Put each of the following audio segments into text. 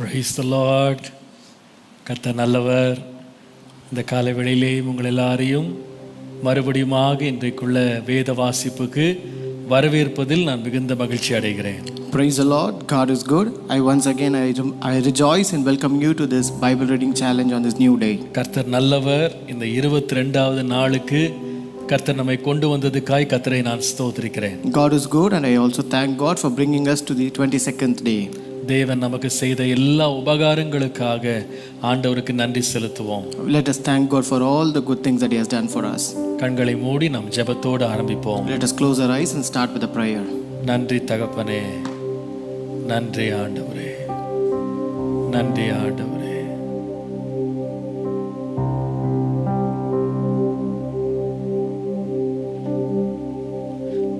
Price the Lord. கர்த்தர் நல்லவர். இந்த காலை வேளையிலேயும் உங்கள் எல்லாரையும் மறுபடியுமாக இன்றைக்குள்ள வேத வாசிப்புக்கு வரவேற்பதில் நான் மிகுந்த மகிழ்ச்சி அடைகிறேன். Praise the Lord. God is good. Once again I rejoice in welcoming you to this Bible reading challenge on this new day. கர்த்தர் நல்லவர். இந்த 22வது நாளுக்கு கர்த்தர் நம்மை கொண்டு வந்ததுக்காய் கர்த்தரை நான் ஸ்தோத்திரிக்கிறேன். God is good and I also thank God for bringing us to the 22nd day. தேவன் நமக்கு செய்த எல்லா உபகாரங்களுக்காக ஆண்டவருக்கு நன்றி செலுத்துவோம். Let us thank God for all the good things that He has done for us. கண்களை மூடி நாம் ஜெபத்தோடு ஆரம்பிப்போம். Let us close our eyes and start with a prayer. நன்றி தகப்பனே, நன்றி ஆண்டவரே, நன்றி ஆண்டவரே.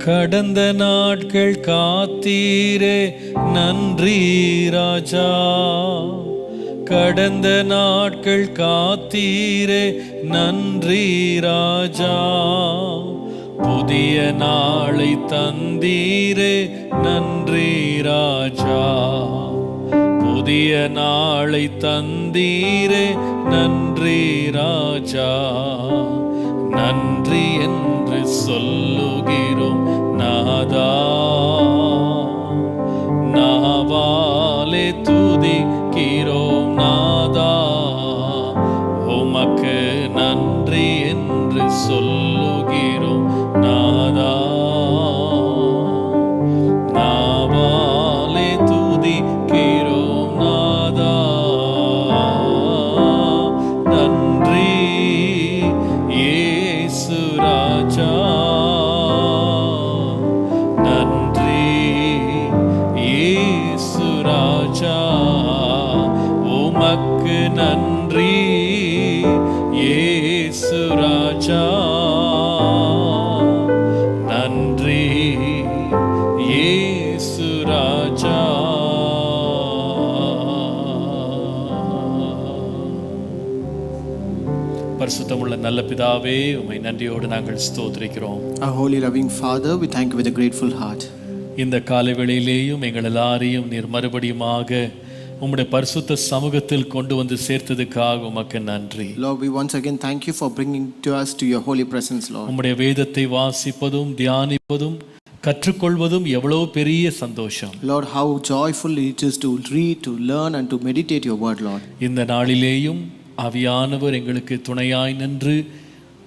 கடந்த நாட்கள் காத்தீரே நன்றி ராஜா, கடந்த நாட்கள் காத்தீரே நன்றி ராஜா, புதிய நாளை தந்தீரே நன்றி ராஜா, புதிய நாளை தந்தீரே நன்றி ராஜா, நன்றி என்று சொல்லுகிறோம் நாதா, நாவாலே துதிக்கிறோம் நாதா, உமக்கு நன்றி என்று சொல்லுகிறோம் நாதா, நாவாலே துதிக்கிறோம் நாதா, நன்றி இயேசு ராஜா, நன்றி இயேசு ராஜா, உமக்கு நன்றி இயேசு ராஜா, நன்றி இயேசு ராஜா. பரிசுத்தமுள்ள நல்ல பிதாவே, உம்மை நன்றியோடு நாங்கள் ஸ்தோத்திரிக்கிறோம். Our holy loving Father, we thank you with a grateful heart. இந்த காலை வேளையிலேயும் எங்கள் எல்லாரையும் நீர் மறுபடியுமாக உம்முடைய பரிசுத்த சமூகத்தில் கொண்டு வந்து சேர்த்ததுக்காக உமக்கு நன்றி. Lord, we once again thank you for bringing to us to your holy presence, Lord. உம்முடைய வேதத்தை வாசிப்பதும் தியானிப்பதும் கற்றுக்கொள்வதும் எவ்வளவு பெரிய சந்தோஷம். Lord, how joyful it is to read, to learn and to meditate your word, Lord. இந்த நாளிலேயும் ஆவியானவர் எங்களுக்கு துணையாய் நின்று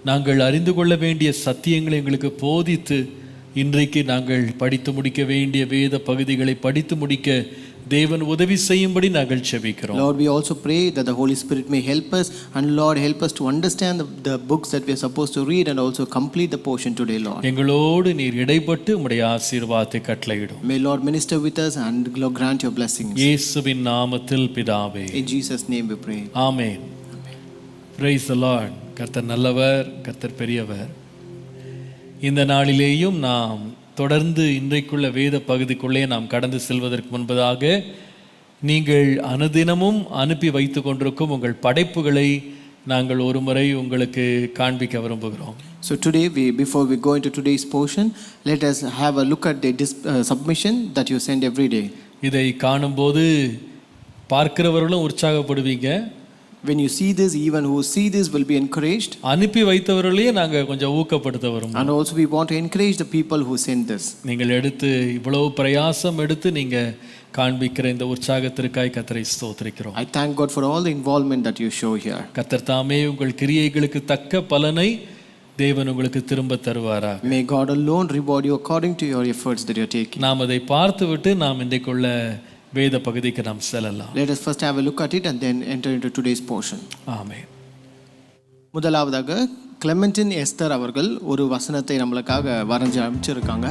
நாங்கள் அறிந்து கொள்ள வேண்டிய சத்தியங்களை எங்களுக்கு போதித்து இன்றைக்கு நாங்கள் படித்து முடிக்க வேண்டிய வேத பகுதிகளை படித்து முடிக்க தேவன் உதவி செய்யும்படி நாங்கள் ஜெபிக்கிறோம். Lord, we also pray that the Holy Spirit may help us, and Lord, help us to understand the books that we are supposed to read and also complete the portion today, Lord. எங்களோடு நீர் இடைப்பட்டு உம்முடைய ஆசீர்வாதத்தை கட்டளையிடும். May Lord minister with us and Lord grant your blessings. இயேசுவின் நாமத்தில் பிதாவே. In Jesus' name we pray. Amen. Praise the Lord. கர்த்தர் நல்லவர், கர்த்தர் பெரியவர். இந்த நாளிலேயும் நாம் தொடர்ந்து இன்றைக்குள்ள வேத பகுதிக்குள்ளே நாம் கடந்து செல்வதற்கு முன்பதாக நீங்கள் அனுதினமும் அனுப்பி வைத்து கொண்டிருக்கும் உங்கள் படைப்புகளை நாங்கள் ஒரு முறை உங்களுக்கு காண்பிக்க விரும்புகிறோம். So today, before we go into today's portion, let us have a look at the submission that you send every day. இதை காணும்போது பார்க்கிறவர்களும் உற்சாகப்படுவீங்க. When you see this, even who see this will be encouraged. அனுப்பி வைத்தவர்களையே நாங்கள் கொஞ்சம் ஊக்கப்படுத்த வரும். And also we want to encourage the people who send this. நீங்கள் எடுத்து இவ்வளவு பிரயாசம் எடுத்து நீங்க காண்பிக்கிற இந்த உற்சாகத்திற்காய் கர்த்தரை ஸ்தோத்திரிக்கிறோம். I thank God for all the involvement that you show here. கர்த்தர் தாமே உங்கள் கிரியைகளுக்கு தக்க பலனை தேவன் உங்களுக்கு திரும்ப தருவாரா. May God alone reward you according to your efforts that you are taking. நாம் அதை பார்த்துவிட்டு நாம் இன்றைக்குள்ள வேத பகுதிக்கு நாம் செல்லலாம். Let us first have a look at it and then enter into today's portion. ஆமென். முதலாவதாக கிளெமெண்டின் எஸ்தர் அவர்கள் ஒரு வசனத்தை நம்மளுக்காக வரைஞ்சு அனுப்பிச்சிருக்காங்க.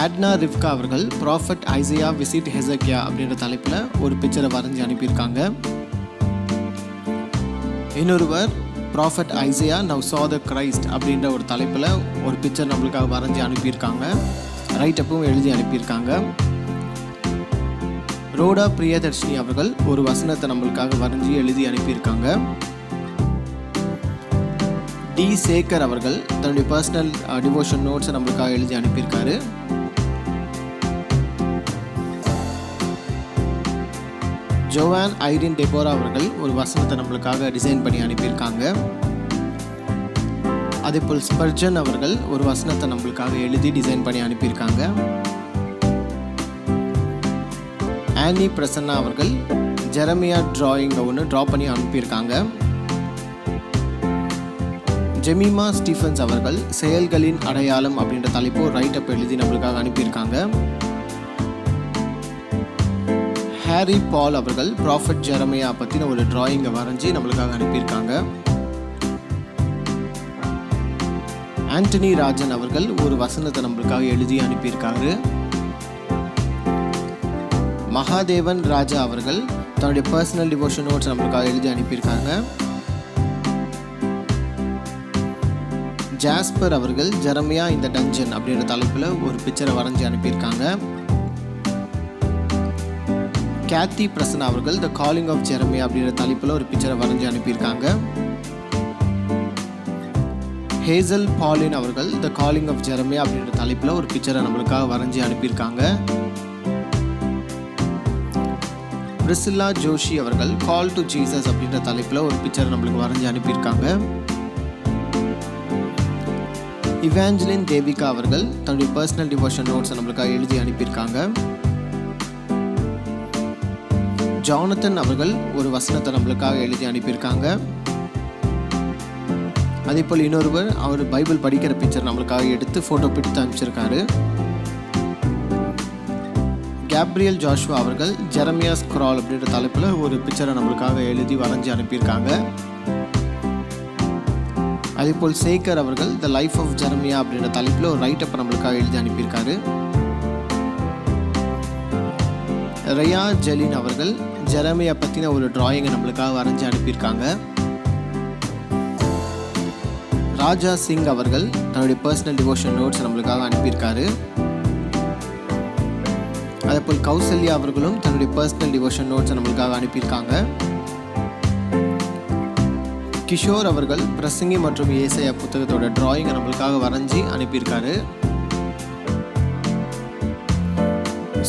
ஆட்னா ரிவ்கா அவர்கள் ப்ராஃபட் ஐசையா விசிட் ஹெசக்கியா அப்படின்ற தலைப்பில் ஒரு பிக்சரை வரைஞ்சி அனுப்பியிருக்காங்க. இன்னொருவர் prophet Isaiah now saw the Christ அப்படின்ற ஒரு தலைப்பில் ஒரு பிக்சர் நம்மளுக்காக வரைஞ்சி அனுப்பியிருக்காங்க. ரைட் அப்பும் எழுதி அனுப்பியிருக்காங்க. ரோடா பிரியதர்ஷினி அவர்கள் ஒரு வசனத்தை நம்மளுக்காக வரைஞ்சி எழுதி அனுப்பியிருக்காங்க. டி சேகர் அவர்கள் தன்னுடைய பர்சனல் டிவோஷன் நோட்ஸை நம்மளுக்காக எழுதி அனுப்பியிருக்காரு. ஜோவான் ஐரின் டெபோரா அவர்கள் ஒரு வசனத்தை நம்மளுக்காக டிசைன் பண்ணி அனுப்பியிருக்காங்க. அதேபோல் ஸ்பர்ஜன் அவர்கள் ஒரு வசனத்தை நம்மளுக்காக எழுதி டிசைன் பண்ணி அனுப்பியிருக்காங்க. ஆனி பிரசன்னா அவர்கள் ஜெரமியா டிராயிங்கை ஒன்று ட்ரா பண்ணி அனுப்பியிருக்காங்க. ஜெமிமா ஸ்டீஃபன்ஸ் அவர்கள் செயல்களின் அடையாளம் அப்படின்ற தலைப்பு ரைட்டப் எழுதி நம்மளுக்காக அனுப்பியிருக்காங்க. ஹாரி பால் அவர்கள் ப்ராஃபட் ஜெரமியா பற்றின ஒரு டிராயிங்கை வரைஞ்சி நம்மளுக்காக அனுப்பியிருக்காங்க. ஆண்டனி ராஜன் அவர்கள் ஒரு வசனத்தை நம்மளுக்காக எழுதி அனுப்பியிருக்காரு. மகாதேவன் ராஜா அவர்கள் தன்னுடைய பர்சனல் டிவோஷன் நோட்ஸ் நம்மளுக்காக எழுதி அனுப்பியிருக்காங்க. ஜாஸ்பர் அவர்கள் ஜெரமியா இந்த டஞ்சன் அப்படின்ற தலைப்பில் ஒரு பிக்சரை வரைஞ்சி அனுப்பியிருக்காங்க. கேத்தி பிரசன்னா அவர்கள் த காலிங் ஆஃப் ஜெரமியா அப்படின்ற தலைப்பில் ஒரு பிக்சரை வரைஞ்சி அனுப்பியிருக்காங்க. ஹேசல் பாலின் அவர்கள் த காலிங் ஆஃப் ஜெரமியா அப்படின்ற தலைப்பில் ஒரு பிக்சரை நம்மளுக்காக வரைஞ்சி அனுப்பியிருக்காங்க. பிரிசில்லா ஜோஷி அவர்கள் கால் டு ஜீசஸ் அப்படின்ற தலைப்பில் ஒரு பிக்சரை நம்மளுக்கு வரைஞ்சி அனுப்பியிருக்காங்க. இவாஞ்சலின் தேவிகா அவர்கள் தன்னுடைய பர்சனல் டிவோஷன் நோட்ஸை நம்மளுக்காக எழுதி அனுப்பியிருக்காங்க. ஜானத்தன் அவர்கள் ஒரு வசனத்தை நம்மளுக்காக எழுதி அனுப்பியிருக்காங்க. அதேபோல் இன்னொருவர் அவர் பைபிள் படிக்கிற பிக்சர் நம்மளுக்காக எடுத்து ஃபோட்டோ பிடித்து அனுப்பிச்சிருக்காரு. கேப்ரியல் ஜாஷ்வா அவர்கள் ஜெரமியா ஸ்க்ரால் அப்படின்ற தலைப்பில் ஒரு பிக்சரை நம்மளுக்காக எழுதி வரைஞ்சி அனுப்பியிருக்காங்க. அதேபோல் சேகர் அவர்கள் த லைஃப் ஆஃப் ஜெரமியா அப்படின்ற தலைப்பில் ஒரு ரைட்டப் நம்மளுக்காக எழுதி அனுப்பியிருக்காரு. ரயா ஜெலின் அவர்கள் ஜெரமியா பற்றின ஒரு டிராயிங்கை நம்மளுக்காக வரைஞ்சி அனுப்பியிருக்காங்க. ராஜா சிங் அவர்கள் தன்னுடைய பர்சனல் டிவோஷன் நோட்ஸ் நம்மளுக்காக அனுப்பியிருக்காரு. அதேபோல் கௌசல்யா அவர்களும் தன்னுடைய பர்சனல் டிவோஷன் நோட்ஸை நம்மளுக்காக அனுப்பியிருக்காங்க. கிஷோர் அவர்கள் பிரசங்கி மற்றும் ஏசாயா புத்தகத்தோட டிராயிங்கை நம்மளுக்காக வரைஞ்சி அனுப்பியிருக்காரு.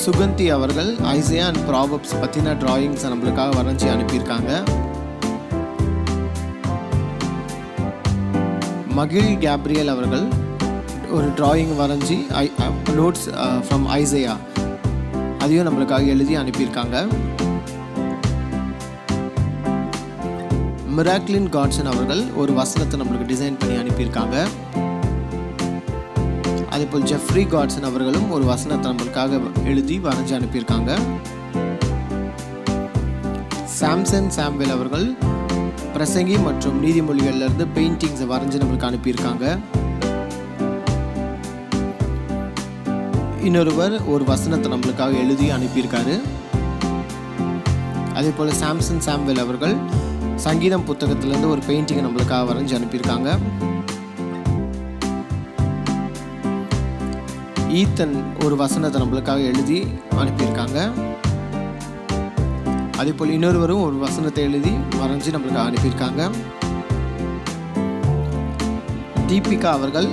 சுகந்தி அவர்கள் ஐசையா அண்ட் ப்ராவப்ஸ் பற்றின டிராயிங்ஸை நம்மளுக்காக வரைஞ்சி அனுப்பியிருக்காங்க. மகிழ் கேப்ரியல் அவர்கள் ஒரு டிராயிங் வரைஞ்சி நோட்ஸ் ஃப்ரம் ஐசையா அதையும் நம்மளுக்காக எழுதி அனுப்பியிருக்காங்க. மிராக்லின் காட்சன் அவர்கள் ஒரு வசனத்தை நம்மளுக்கு டிசைன் பண்ணி அனுப்பியிருக்காங்க. அதேபோல் ஜெஃப்ரி காட்சன் அவர்களும் ஒரு வசனத்தை நம்மளுக்காக எழுதி வரைஞ்சி அனுப்பியிருக்காங்க. சாம்சன் சாம்வெல் அவர்கள் பிரசங்கி மற்றும் நீதிமொழிகள்லேருந்து பெயிண்டிங்ஸை வரைஞ்சி நம்மளுக்கு அனுப்பியிருக்காங்க. இன்னொருவர் ஒரு வசனத்தை நம்மளுக்காக எழுதி அனுப்பியிருக்காரு. அதே போல் சாம்சன் சாம்வெல் அவர்கள் சங்கீதம் புத்தகத்திலேருந்து ஒரு பெயிண்டிங்கை நம்மளுக்காக வரைஞ்சி அனுப்பியிருக்காங்க. ஈத்தன் ஒரு வசனத்தை நம்மளுக்காக எழுதி அனுப்பியிருக்காங்க. அதே போல் இன்னொருவரும் ஒரு வசனத்தை எழுதி வரைஞ்சி நம்மளுக்காக அனுப்பியிருக்காங்க. தீபிகா அவர்கள்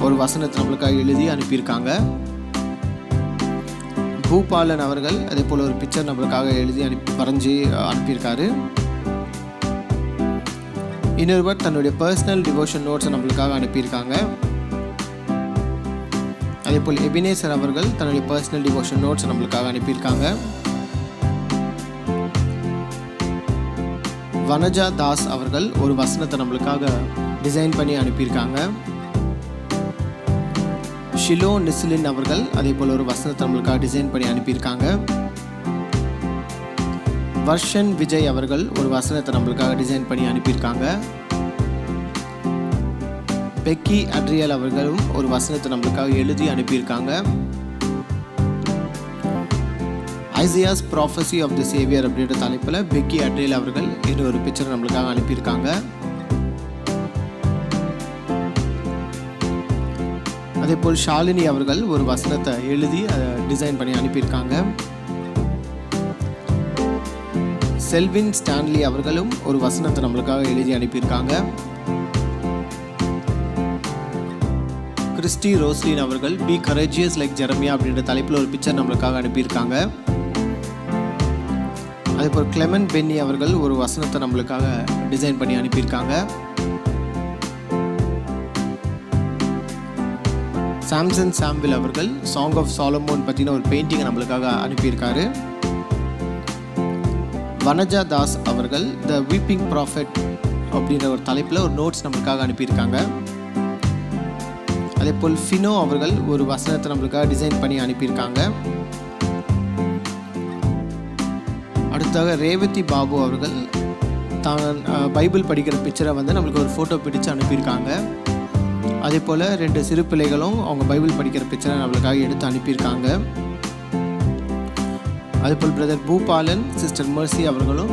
ஒரு வசனத்தை நம்மளுக்காக எழுதி அனுப்பியிருக்காங்க. பூபாலன் அவர்கள் அதே போல் ஒரு பிக்சர் நம்மளுக்காக எழுதி வரைஞ்சி அனுப்பியிருக்காரு. இன்னொருவர் தன்னுடைய பர்சனல் டிவோஷன் நோட்ஸை நம்மளுக்காக அனுப்பியிருக்காங்க. அதே போல் எபினேசர் அவர்கள் தன்னுடைய பர்சனல் டிவோஷன் நோட்ஸ் நம்மளுக்காக அனுப்பியிருக்காங்க. வனஜா தாஸ் அவர்கள் ஒரு வசனத்தை நம்மளுக்காக டிசைன் பண்ணி அனுப்பியிருக்காங்க. ஷிலோ நிஸ்லின் அவர்கள் அதே போல் ஒரு வசனத்தை நம்மளுக்காக டிசைன் பண்ணி அனுப்பியிருக்காங்க. வர்ஷன் விஜய் அவர்கள் ஒரு வசனத்தை நம்மளுக்காக டிசைன் பண்ணி அனுப்பியிருக்காங்க. பெக்கி அட்ரியல் அவர்களும் ஒரு வசனத்தை நம்மளுக்காக எழுதி அனுப்பியிருக்காங்க. ஐசியாஸ் ப்ராஃபஸி ஆஃப் தி சேவியர் அப்படின்ற தலைப்பில் பெக்கி அட்ரியல் அவர்கள் இன்னொரு பிக்சர் நம்மளுக்காக அனுப்பியிருக்காங்க. அதே போல் ஷாலினி அவர்கள் ஒரு வசனத்தை எழுதி டிசைன் பண்ணி அனுப்பியிருக்காங்க. செல்வின் ஸ்டான்லி அவர்களும் ஒரு வசனத்தை நம்மளுக்காக எழுதி அனுப்பியிருக்காங்க. கிறிஸ்டி ரோஸ்லின் அவர்கள் பி கரேஜியஸ் லைக் ஜெரமியா அப்படின்ற தலைப்பில் ஒரு பிக்சர் நம்மளுக்காக அனுப்பியிருக்காங்க. அதேபோல் கிளெமென்ட் பென்னி அவர்கள் ஒரு வசனத்தை நம்மளுக்காக டிசைன் பண்ணி அனுப்பியிருக்காங்க. சாம்சன் சாம்பிள் அவர்கள் சாங் ஆஃப் சாலமோன் பற்றின ஒரு பெயிண்டிங்கை நம்மளுக்காக அனுப்பியிருக்காரு. வனஜா தாஸ் அவர்கள் த வீப்பிங் ப்ராஃபெட் அப்படின்ற ஒரு தலைப்பில் ஒரு நோட்ஸ் நம்மளுக்காக அனுப்பியிருக்காங்க. அதேபோல் ஃபினோ அவர்கள் ஒரு வசனத்தை நம்மளுக்காக டிசைன் பண்ணி அனுப்பியிருக்காங்க. அடுத்தாக ரேவதி பாபு அவர்கள் தான் பைபிள் படிக்கிற பிக்சரை வந்து நம்மளுக்கு ஒரு ஃபோட்டோ பிடிச்சு அனுப்பியிருக்காங்க. அதே போல் 2 சிறு பிள்ளைகளும் அவங்க பைபிள் படிக்கிற பிக்சரை நம்மளுக்காக எடுத்து அனுப்பியிருக்காங்க. அதேபோல் பிரதர் பூபாலன், சிஸ்டர் மர்சி அவர்களும்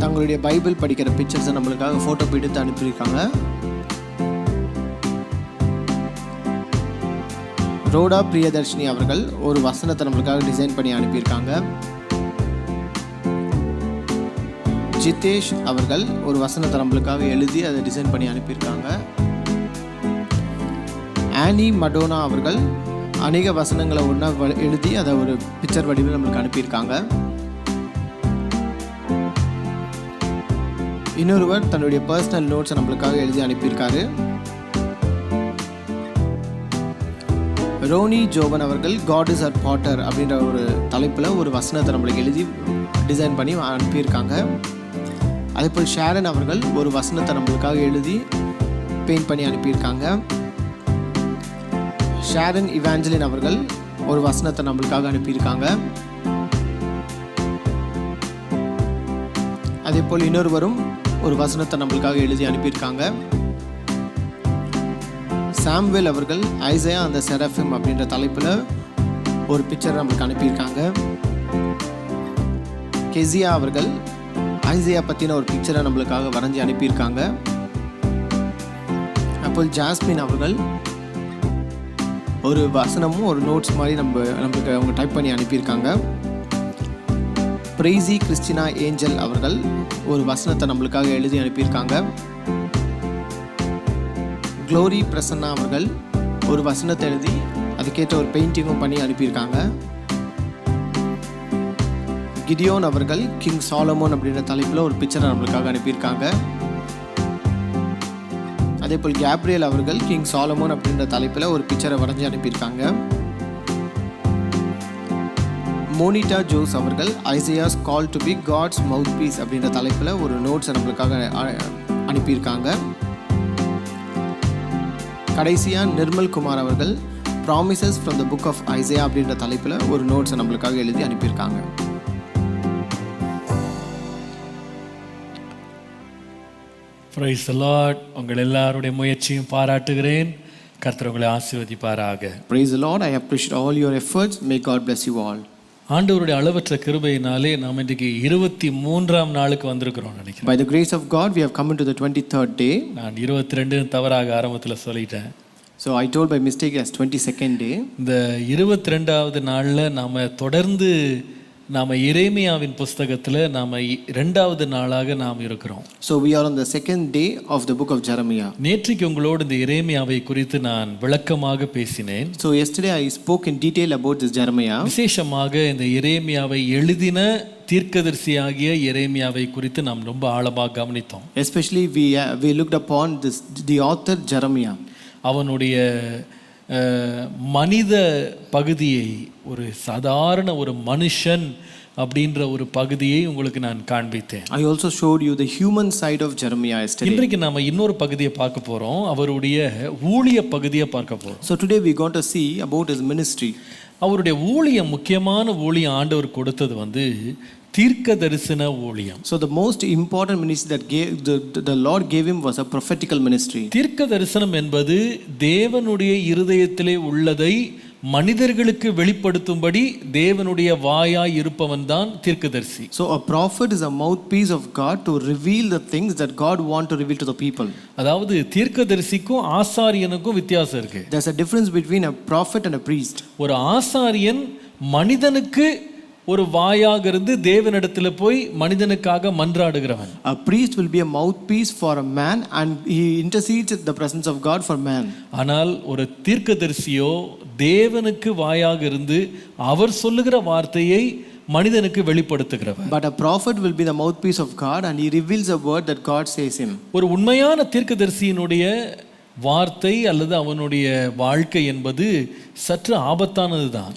தங்களுடைய பைபிள் படிக்கிற பிக்சர்ஸை நம்மளுக்காக ஃபோட்டோ எடுத்து அனுப்பியிருக்காங்க. ரோடா பிரியதர்ஷினி அவர்கள் ஒரு வசனத்தை நம்மளுக்காக டிசைன் பண்ணி அனுப்பியிருக்காங்க. ஜிதேஷ் அவர்கள் ஒரு வசனத்தை நம்மளுக்காக எழுதி அதை டிசைன் பண்ணி அனுப்பியிருக்காங்க. ஆனி மடோனா அவர்கள் அநேக வசனங்களை ஒன்றா எழுதி அதை ஒரு பிக்சர் வடிவில் நம்மளுக்கு அனுப்பியிருக்காங்க. இன்னொருவர் தன்னுடைய பர்சனல் நோட்ஸை நம்மளுக்காக எழுதி அனுப்பியிருக்காரு. ரோனி ஜோபன் அவர்கள் காட் இஸ் அவர் பாட்டர் அப்படின்ற ஒரு தலைப்பில் ஒரு வசனத்தை நம்மளுக்கு எழுதி டிசைன் பண்ணி அனுப்பியிருக்காங்க. அதேபோல் ஷேரன் அவர்கள் ஒரு வசனத்தை நம்மளுக்காக எழுதி பெயிண்ட் பண்ணி அனுப்பியிருக்காங்க. ஷேரன் இவாஞ்சலின் அவர்கள் ஒரு வசனத்தை நம்மளுக்காக அனுப்பியிருக்காங்க. அதேபோல் இன்னொருவரும் ஒரு வசனத்தை நம்மளுக்காக எழுதி அனுப்பியிருக்காங்க. சாம்வேல் அவர்கள் ஐசையா அந்த செராஃபிம் அப்படின்ற தலைப்பில் ஒரு பிக்சர் நம்மளுக்கு அனுப்பியிருக்காங்க. கெசியா அவர்கள் ஐசையா பற்றின ஒரு பிக்சரை நம்மளுக்காக வரைஞ்சி அனுப்பியிருக்காங்க. அப்போல் ஜாஸ்மின் அவர்கள் ஒரு வசனமும் ஒரு நோட்ஸ் மாதிரி நம்மளுக்கு அவங்க டைப் பண்ணி அனுப்பியிருக்காங்க. பிரைசி கிறிஸ்டினா ஏஞ்சல் அவர்கள் ஒரு வசனத்தை நம்மளுக்காக எழுதி அனுப்பியிருக்காங்க. க்ளோரி பிரசன்னா அவர்கள் ஒரு வசனத்தை எழுதி அதுக்கேற்ற ஒரு பெயிண்டிங்கும் பண்ணி அனுப்பியிருக்காங்க. கிடியோன் அவர்கள் கிங் சாலமோன் அப்படின்ற தலைப்பில் ஒரு பிக்சரை நம்மளுக்காக அனுப்பியிருக்காங்க. அதேபோல் கேப்ரியல் அவர்கள் கிங் சாலமோன் அப்படின்ற தலைப்பில் ஒரு பிக்சரை வரைஞ்சி அனுப்பியிருக்காங்க. மோனிட்டா ஜோஸ் அவர்கள் Isaiah's call to be God's mouthpiece அப்படின்ற தலைப்பில் ஒரு நோட்ஸை நம்மளுக்காக அனுப்பியிருக்காங்க. கடைசியாக நிர்மல் குமார் அவர்கள் promises from the book of Isaiah அப்படின்ற தலைப்பில் ஒரு நோட்ஸை நம்மளுக்காக எழுதி அனுப்பியிருக்காங்க. Praise the lord. உங்கள் எல்லாருடைய முயற்சியும் பாராட்டுகிறேன். கர்த்தர் உங்களை ஆசீர்வதிப்பாராக. Praise the Lord. I appreciate all your efforts. May God bless you all. ஆண்டவருடைய அளவற்ற கிருபையினாலே நாம் இன்றைக்கு 23ஆம் நாளுக்கு வந்திருக்கிறோம் நினைக்கிறேன். By the grace of God we have come into the 23rd day. நான் 22 தவறாக ஆரம்பத்தில் சொல்லிட்டேன். So I told by mistake as 22nd day. இந்த 22வது நாளில் நாம் தொடர்ந்து எரேமியாவின் புஸ்தகத்தில் 2வது நாளாக நாம் இருக்கிறோம். So we are on the second day of the book of Jeremiah. நேற்றைக்கு உங்களோடு இந்த எரேமியாவை குறித்து நான் விளக்கமாக பேசினேன். So yesterday I spoke in detail about this Jeremiah. விசேஷமாக இந்த எரேமியாவை எழுதின தீர்க்கதரிசியாகிய எரேமியாவை குறித்து நாம் ரொம்ப ஆழமாக கவனித்தோம். Especially we looked upon the author Jeremiah. அவனுடைய மனித பகுதியை, ஒரு சாதாரண ஒரு மனுஷன் அப்படின்ற ஒரு பகுதியை உங்களுக்கு நான் காண்பித்தேன். I also showed you the human side of Jeremiah yesterday. இன்றைக்கு நாம இன்னொரு பகுதியை பார்க்க போறோம். அவருடைய ஊழிய பகுதியை பார்க்க போறோம். So today we going to see about his ministry. அவருடைய ஊழியம், முக்கியமான ஊழியம் ஆண்டவர் கொடுத்தது தீர்க்க தரிசன ஊழியம். So the most important ministry that the Lord gave him was a prophetical ministry. தீர்க்க தரிசனம் என்பது தேவனுடைய இருதயத்திலே உள்ளதை மனிதர்களுக்கு வெளிப்படுத்தும்படி தேவனுடைய வாயாய் இருப்பவன் தான் தீர்க்கதரிசி. So a prophet is a mouthpiece of God to reveal the things that God want to reveal to the people. அதாவது தீர்க்கதரிசிக்கும் ஆசாரியனுக்கும் வித்தியாசம் இருக்கு. There's a difference between a prophet and a priest. ஒரு ஆசாரியன் மனிதனுக்கு ஒரு வாயாக இருந்து தேவனிடத்தில் போய் மனிதனுக்காக மன்றாடுகிறவன். A priest will be a mouthpiece for a man and he intercedes in the presence of God for man. ஆனால் ஒரு தீர்க்கதரிசியோ தேவனுக்கு வாயாக இருந்து அவர் சொல்லுகிற வார்த்தையை மனிதனுக்கு வெளிப்படுத்துகிறவர். But a prophet will be the mouthpiece of God, and he reveals a word that God says him. ஒரு உண்மையான தீர்க்கதரிசியினுடைய வார்த்தை அல்லது அவனுடைய வாழ்க்கை என்பது சற்று ஆபத்தானதுதான்.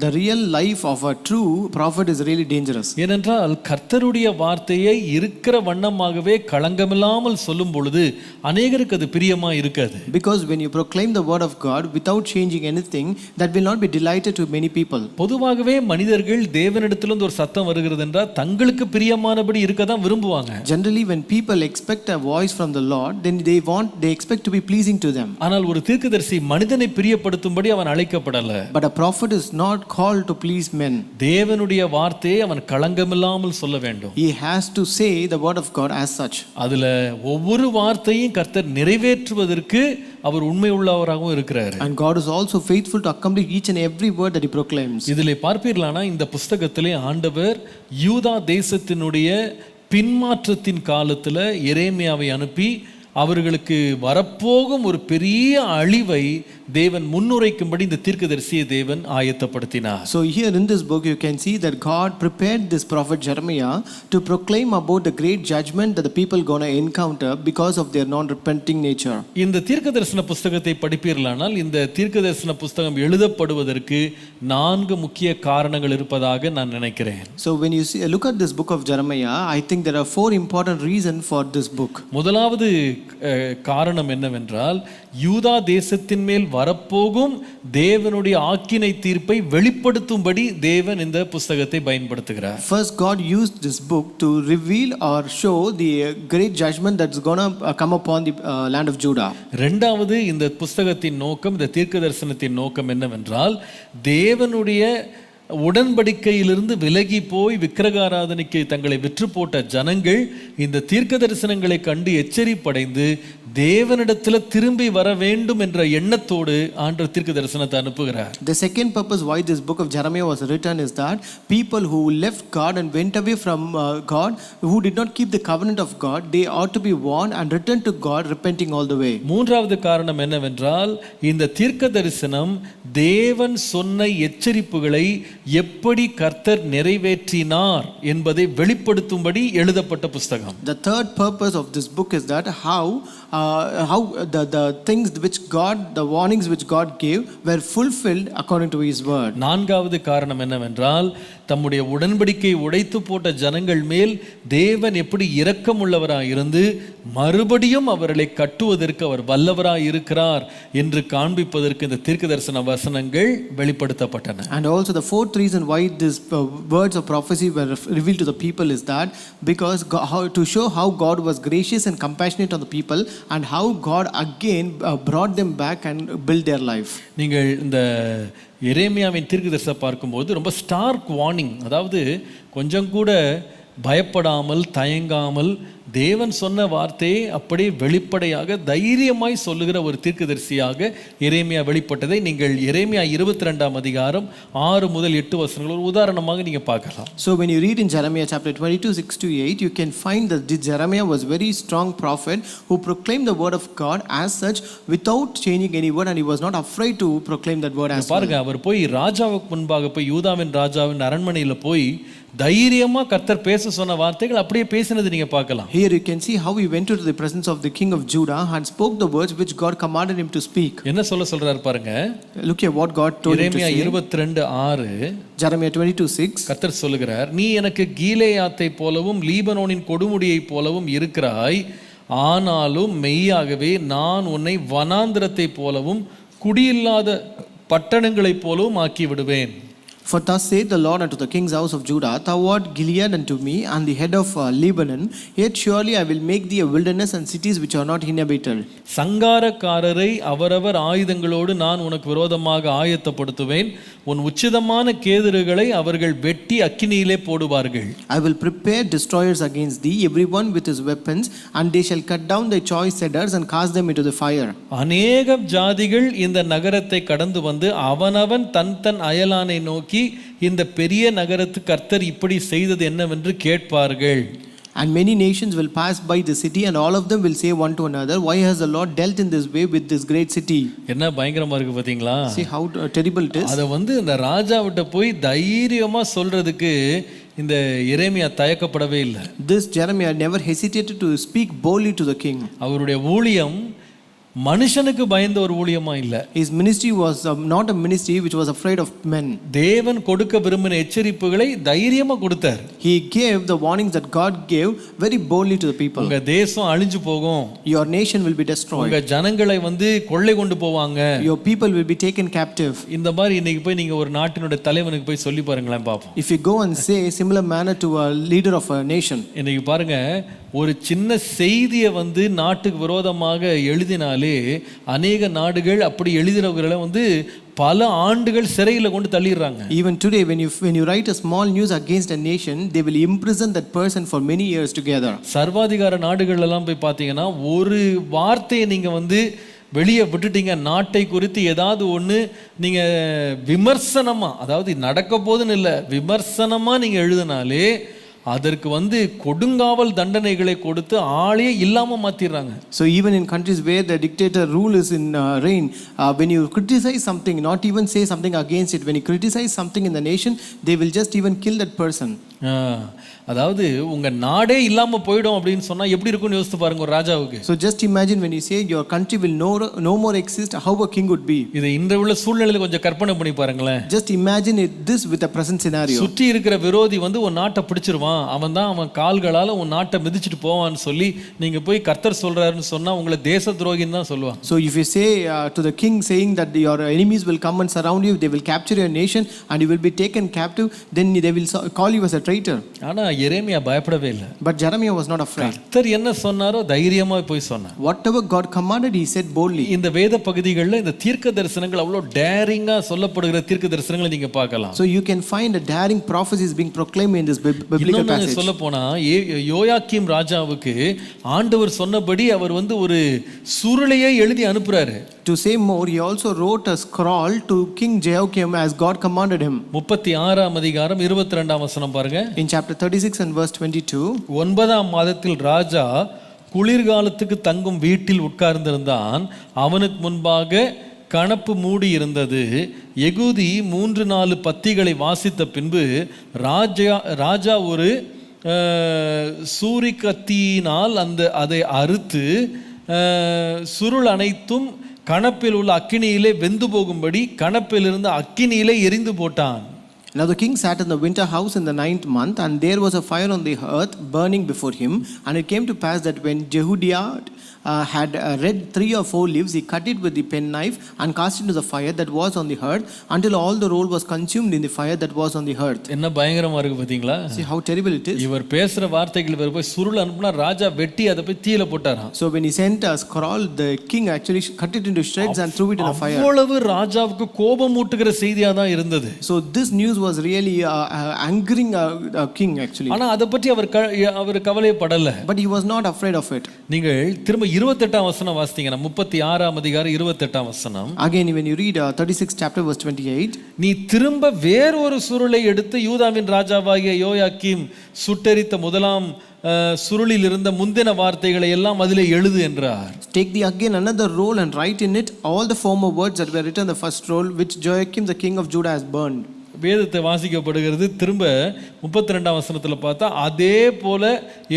The real life of a true prophet is really dangerous. ஏனென்றால் கர்த்தருடைய வார்த்தையை இருக்கிற வண்ணமாகவே களங்கமில்லாமல் சொல்லும் பொழுது அநேகருக்கு அது பிரியமா இருக்காது. Because when you proclaim the word of God without changing anything, that will not be delighted to many people. பொதுவாகவே மனிதர்கள் தேவனிடத்திலிருந்து ஒரு சத்தம் வருகிறது என்றால் தங்களுக்கு பிரியமானபடி இருக்க தான் விரும்புவாங்க. Generally, when people expect a voice from the Lord, then they expect to be pleasing to them. ஆனால் ஒரு தீர்க்கதரிசி மனிதனை பிரியப்படுத்தும்படி அவன் அழைக்கப்படல. But a prophet is not called to please men. தேவனுடைய வார்த்தையை அவன் களங்கமில்லாமல் சொல்ல வேண்டும். He has to say the word of God as such. அதுல ஒவ்வொரு வார்த்தையும் கர்த்தர் நிறைவேற்றுவதற்கு அவர் உண்மை உள்ளவராகவும் இருக்கிறார். And God is also faithful to accomplish each and every word that he proclaims. இதிலே பார்ப்பீர்களானா இந்த புஸ்தகத்திலே ஆண்டவர் யூதா தேசத்தினுடைய பின்மாற்றத்தின் காலத்துல எரேமியாவை அனுப்பி அவர்களுக்கு வரப்போகும் ஒரு பெரிய அழிவை தேவன் முன்னுரைக்கும்படி இந்த தீர்க்கதரிசியை தேவன் ஆயத்தப்படுத்தினார். So here in this book you can see that God prepared this prophet Jeremiah to proclaim about the great judgment that the people going to encounter because of their non-repenting nature. இந்த தீர்க்கதரிசன புஸ்தகத்தை படிப்பீர்களானால் இந்த தீர்க்கதரிசன புஸ்தகம் எழுதப்படுவதற்கு 4 முக்கிய காரணங்கள் இருப்பதாக நான் நினைக்கிறேன். So when you look at this book of Jeremiah, I think there are 4 important reasons for this book. முதலாவது காரணம் என்னவென்றால் யூதா தேசத்தின் மேல் வரப்போகும் தேவனுடைய ஆக்கினை தீர்ப்பை வெளிப்படுத்தும்படி தேவன் இந்த புஸ்தகத்தை பயன்படுத்துகிறார். First, God used this book to reveal or show the great judgment that's going to come upon the land of Judah. இரண்டாவது இந்த புஸ்தகத்தின் நோக்கம், இந்த தீர்க்கதரிசனத்தின் நோக்கம் என்னவென்றால் தேவனுடைய உடன்படிக்கையிலிருந்து விலகி போய் விக்கிரகாராதனைக்கு தங்களை விற்று போட்ட ஜனங்கள் இந்த தீர்க்க தரிசனங்களை கண்டு எச்சரிப்படைந்து தேவனிடத்தில் திரும்பி வர வேண்டும் என்ற எண்ணத்தோடு ஆண்டவர் தீர்க்க தரிசனத்தை அனுப்புகிறார். The second purpose why this book of Jeremiah was written is that people who left God and went away from God, who did not keep the covenant of God, they ought to be warned and return to God repenting all the way. மூன்றாவது காரணம் என்னவென்றால் இந்த தீர்க்க தரிசனம் தேவன் சொன்ன எச்சரிப்புகளை எப்படி கர்த்தர் நிறைவேற்றினார் என்பதை வெளிப்படுத்தும்படி எழுதப்பட்ட புஸ்தகம். The third purpose of this book is that how the things which God, the warnings which God gave were fulfilled according to his word. நான்காவது காரணம் என்னவென்றால் தம்முடைய உடன்படிக்கை உடைத்து போட்ட ஜனங்கள் மேல் தேவன் எப்படி இரக்கமுள்ளவராய் இருந்து மறுபடியும் அவர்களை கட்டுவதற்கு அவர் வல்லவராய் இருக்கிறார் என்று காண்பிப்பதற்கு இந்த தீர்க்கதரிசன வசனங்கள் வெளிப்படுத்தப்பட்டன. And also the fourth reason why these words of prophecy were revealed to the people is that because to show how God was gracious and compassionate on the people and how God again brought them back and built their life. நீங்கள் இந்த எரேமியாவின் தீர்க்கதரிசனத்தை பார்க்கும்போது ரொம்ப Stark warning, அதாவது கொஞ்சம் கூட பயப்படாமல் தயங்காமல் தேவன் சொன்ன வார்த்தையை அப்படியே வெளிப்படையாக தைரியமாய் சொல்லுகிற ஒரு தீர்க்கதரிசியாக எரேமியா வெளிப்பட்டதை நீங்கள் எரேமியா 22ஆம் அதிகாரம் 6 முதல் 8 வசனங்கள் ஒரு உதாரணமாக நீங்க பார்க்கலாம். So when you read in Jeremiah chapter 22 6 to 8, you can find that Jeremiah was very strong prophet who proclaimed the word of God as such without changing any word, and he was not afraid to proclaim that word as well. பாருங்க, அவர் போய் ராஜாவுக்கு முன்பாக போய் யூதாவின் ராஜாவின் அரண்மனையில் போய் தைரியமா கர்த்தர் பேச சொன்ன வார்த்தைகள் அப்படியே பேசினது நீங்க பார்க்கலாம். Here you can see how he went into the presence of the king of Judah and spoke the words which God commanded him to speak. என்ன சொல்றாரு பாருங்க. Look at what God told him to say. Jeremiah 22:6, Jeremiah 22:6, கர்த்தர் சொல்லுகிறார், நீ எனக்கு கீலேயாத்தை போலவும் லீபனோனின் கொடுமுடியை போலவும் இருக்கிறாய், ஆனாலும் மெய்யாகவே நான் உன்னை வனாந்திரத்தை போலவும் குடியில்லாத பட்டணங்களைப் போலவும் ஆக்கி விடுவேன். For thus saith the Lord unto the king's house of Judah, thou art Gilead unto me, and the head of Lebanon, yet surely I will make thee a wilderness and cities which are not inhabited. சங்காரக்காரரை அவரவர் ஆயுதங்களோடு நான் உனக்கு விரோதமாக ஆயத்தப்படுத்துவேன், உன் உச்சிதமான கேதுருகளை அவர்கள் வெட்டி அக்கினியிலே போடுவார்கள். I will prepare destroyers against thee, everyone with his weapons, and they shall cut down thy choice cedars and cast them into the fire. அநேக ஜாதிகள் இந்த நகரத்தை கடந்து வந்து அவனவன் தன் தன் அயலானை நோக்கி இந்த பெரிய நகரத்து கர்த்தர் இப்படி செய்தது என்னவென்று கேட்பார்கள். And many nations will pass by the city, and all of them will say one to another, why has the Lord dealt in this way with this great city? என்ன பயங்கரமா இருக்கு பாத்தீங்களா? See how terrible it is. அத இந்த ராஜாவிட்ட போய் தைரியமா சொல்றதுக்கு இந்த எரேமியா தயக்கப்படவே இல்லை. This Jeremiah never hesitated to speak boldly to the king. அவருடைய ஊழியம் மனுஷனுக்கு பயந்த ஒரு ஊழியமா இல்ல. His ministry was not a ministry which was afraid of men. தேவன் கொடுக்க விரும்பின எச்சரிப்புகளை தைரியமா கொடுத்தார். He gave the warnings that God gave very boldly to the people. உங்க தேசம் அழிஞ்சு போகும். Your nation will be destroyed. உங்க ஜனங்களை கொள்ளை கொண்டு போவாங்க. Your people will be taken captive. இந்த மாதிரி இன்னைக்கு போய் நீங்க ஒரு நாட்டினுடைய தலைவனுக்கு போய் சொல்லி பாருங்களேன் பாப்போம். If you go and say similar manner to a leader of a nation. இன்னைக்கு பாருங்க, ஒரு சின்ன செய்தியை நாட்டுக்கு விரோதமாக எழுதினாலே அநேக நாடுகள் அப்படி எழுதுறவர்களை பல ஆண்டுகள் சிறையில் கொண்டு தள்ளிடுறாங்க. Even today when you write a small news against a nation, they will imprison that person for many years together. சர்வாதிகார நாடுகள் எல்லாம் போய் பார்த்தீங்கன்னா ஒரு வார்த்தையை நீங்க வெளியே விட்டுட்டீங்க, நாட்டை குறித்து ஏதாவது ஒன்று நீங்கள் விமர்சனமாக, அதாவது நடக்க போதுன்னு இல்லை, விமர்சனமாக நீங்கள் எழுதினாலே அதற்கு கொடுங்காவல் தண்டனைகளை கொடுத்து ஆளையே இல்லாம மாத்திடுறாங்க. So even in countries where the dictator rule is in reign, when you criticize something, not even say something against it, when you criticize something in the nation, they will just even kill that person. அதாவது உங்க நாடே இல்லாம போய்டும் அப்படினு சொன்னா எப்படி இருக்கும்னு யோசித்து பாருங்க ஒரு ராஜாவுக்கு. So just imagine when you say your country will no more exist, how a king would be. இதை இன்றைய உள்ள சூழ்நிலையில கொஞ்சம் கற்பனை பண்ணி பாருங்களேன். Just imagine this with the present scenario. சுற்றி இருக்கிற விரோதி ஒரு நாட்டை பிடிச்சிருவான், அவன் கால்களால உன் நாட்டை மிதிச்சிட்டு போவான்னு சொல்லி நீங்க போய் கர்த்தர் சொல்றாருன்னு சொன்னா உங்களை தேச துரோகின்னு தான் சொல்லுவாங்க. So if you say to the king saying that your enemies will come and surround you, they will capture your nation and you will be taken captive, then they will call you as a traitor. ஆனா எரேமியா பயப்படவே இல்லை. But Jeremiah was not afraid. கர்த்தர் என்ன சொன்னாரோ தைரியமா போய் சொன்னார். Whatever God commanded, he said boldly. இந்த வேத பகுதிகளில் இந்த தீர்க்க தரிசனங்கள் அவ்வளோ டேரிங்கா சொல்லப்படுகிற தீர்க்க தரிசனங்களை நீங்க பார்க்கலாம். So you can find a daring prophecies being proclaimed in this biblical passage. சொல்ல போனா யோயாக்கீம் ராஜாவுக்கு ஆண்டவர் சொன்னபடி அவர் ஒரு சுருளையை எழுதி அனுப்புறாரு. To say more, he also wrote a scroll to King Jehoiakim as God commanded him. 36ஆம் அதிகாரம் 22ஆம் வசனம் பாருங்க. In chapter 36 and verse 22. 9ஆம் மாதத்தில் ராஜா குளிர்காலத்துக்கு தங்கும் வீட்டில் உட்கார்ந்திருந்தான். அவனுக்கு முன்பாக கணப்பு மூடி இருந்தது. எகுதி 3-4 பத்திகளை வாசித்த பின்பு ராஜா ஒரு சூரிக்கத்தியினால் அதை அறுத்து சுருள் அனைத்தும் கணப்பில் உள்ள அக்கினியிலே வெந்து போகும்படி கணப்பில் இருந்த அக்கினியிலே எரிந்து போட்டான். Now the king sat in the winter house in the 9th month, and there was a fire on the earth burning before him. And it came to pass that when Jehoiada had read 3 or 4 leaves, he cut it with the penknife and cast it into the fire that was on the earth, until all the roll was consumed in the fire that was on the earth. என்ன பயங்கரமா இருக்கு பாத்தீங்களா? See how terrible it is. இவர் பேசுற வார்த்தைகள் வேற போய் சுருள் அனுப்புனா ராஜா வெட்டி அதை போய் தீயில போட்டாராம். So when he sent a scroll, the king actually cut it into shreds and threw it in a fire. அவ்வளவு ராஜாவுக்கு கோபம் ஊட்டுகிற செய்தியா தான் இருந்தது. So this news was really angering a king actually. ஆனா அத பத்தி அவர் கவலைப்படல. But he was not afraid of it. நீங்கள் திரும்ப 28ஆம் வசனம் வாசித்தீங்கன்னா 36ஆம் அதிகாரம் 28ஆம் வசனம். Again when you read 36 chapter verse 28, நீ திரும்ப வேறொரு சுருளை எடுத்து யூதாவின் ராஜாவாகிய யோயாக்கீம் சுட்டெரித்த முதலாம் சுருளில் இருந்த முந்தின வார்த்தைகளை எல்லாம் அதிலே எழுது என்றார். Take thee again another roll and write in it all the former words that were written in the first roll, which Joachim the king of Judah has burned. வேதத்தை வாசிக்கப்படுகிறது. திரும்ப 32ஆம் வசனத்துல பார்த்தா அதே போல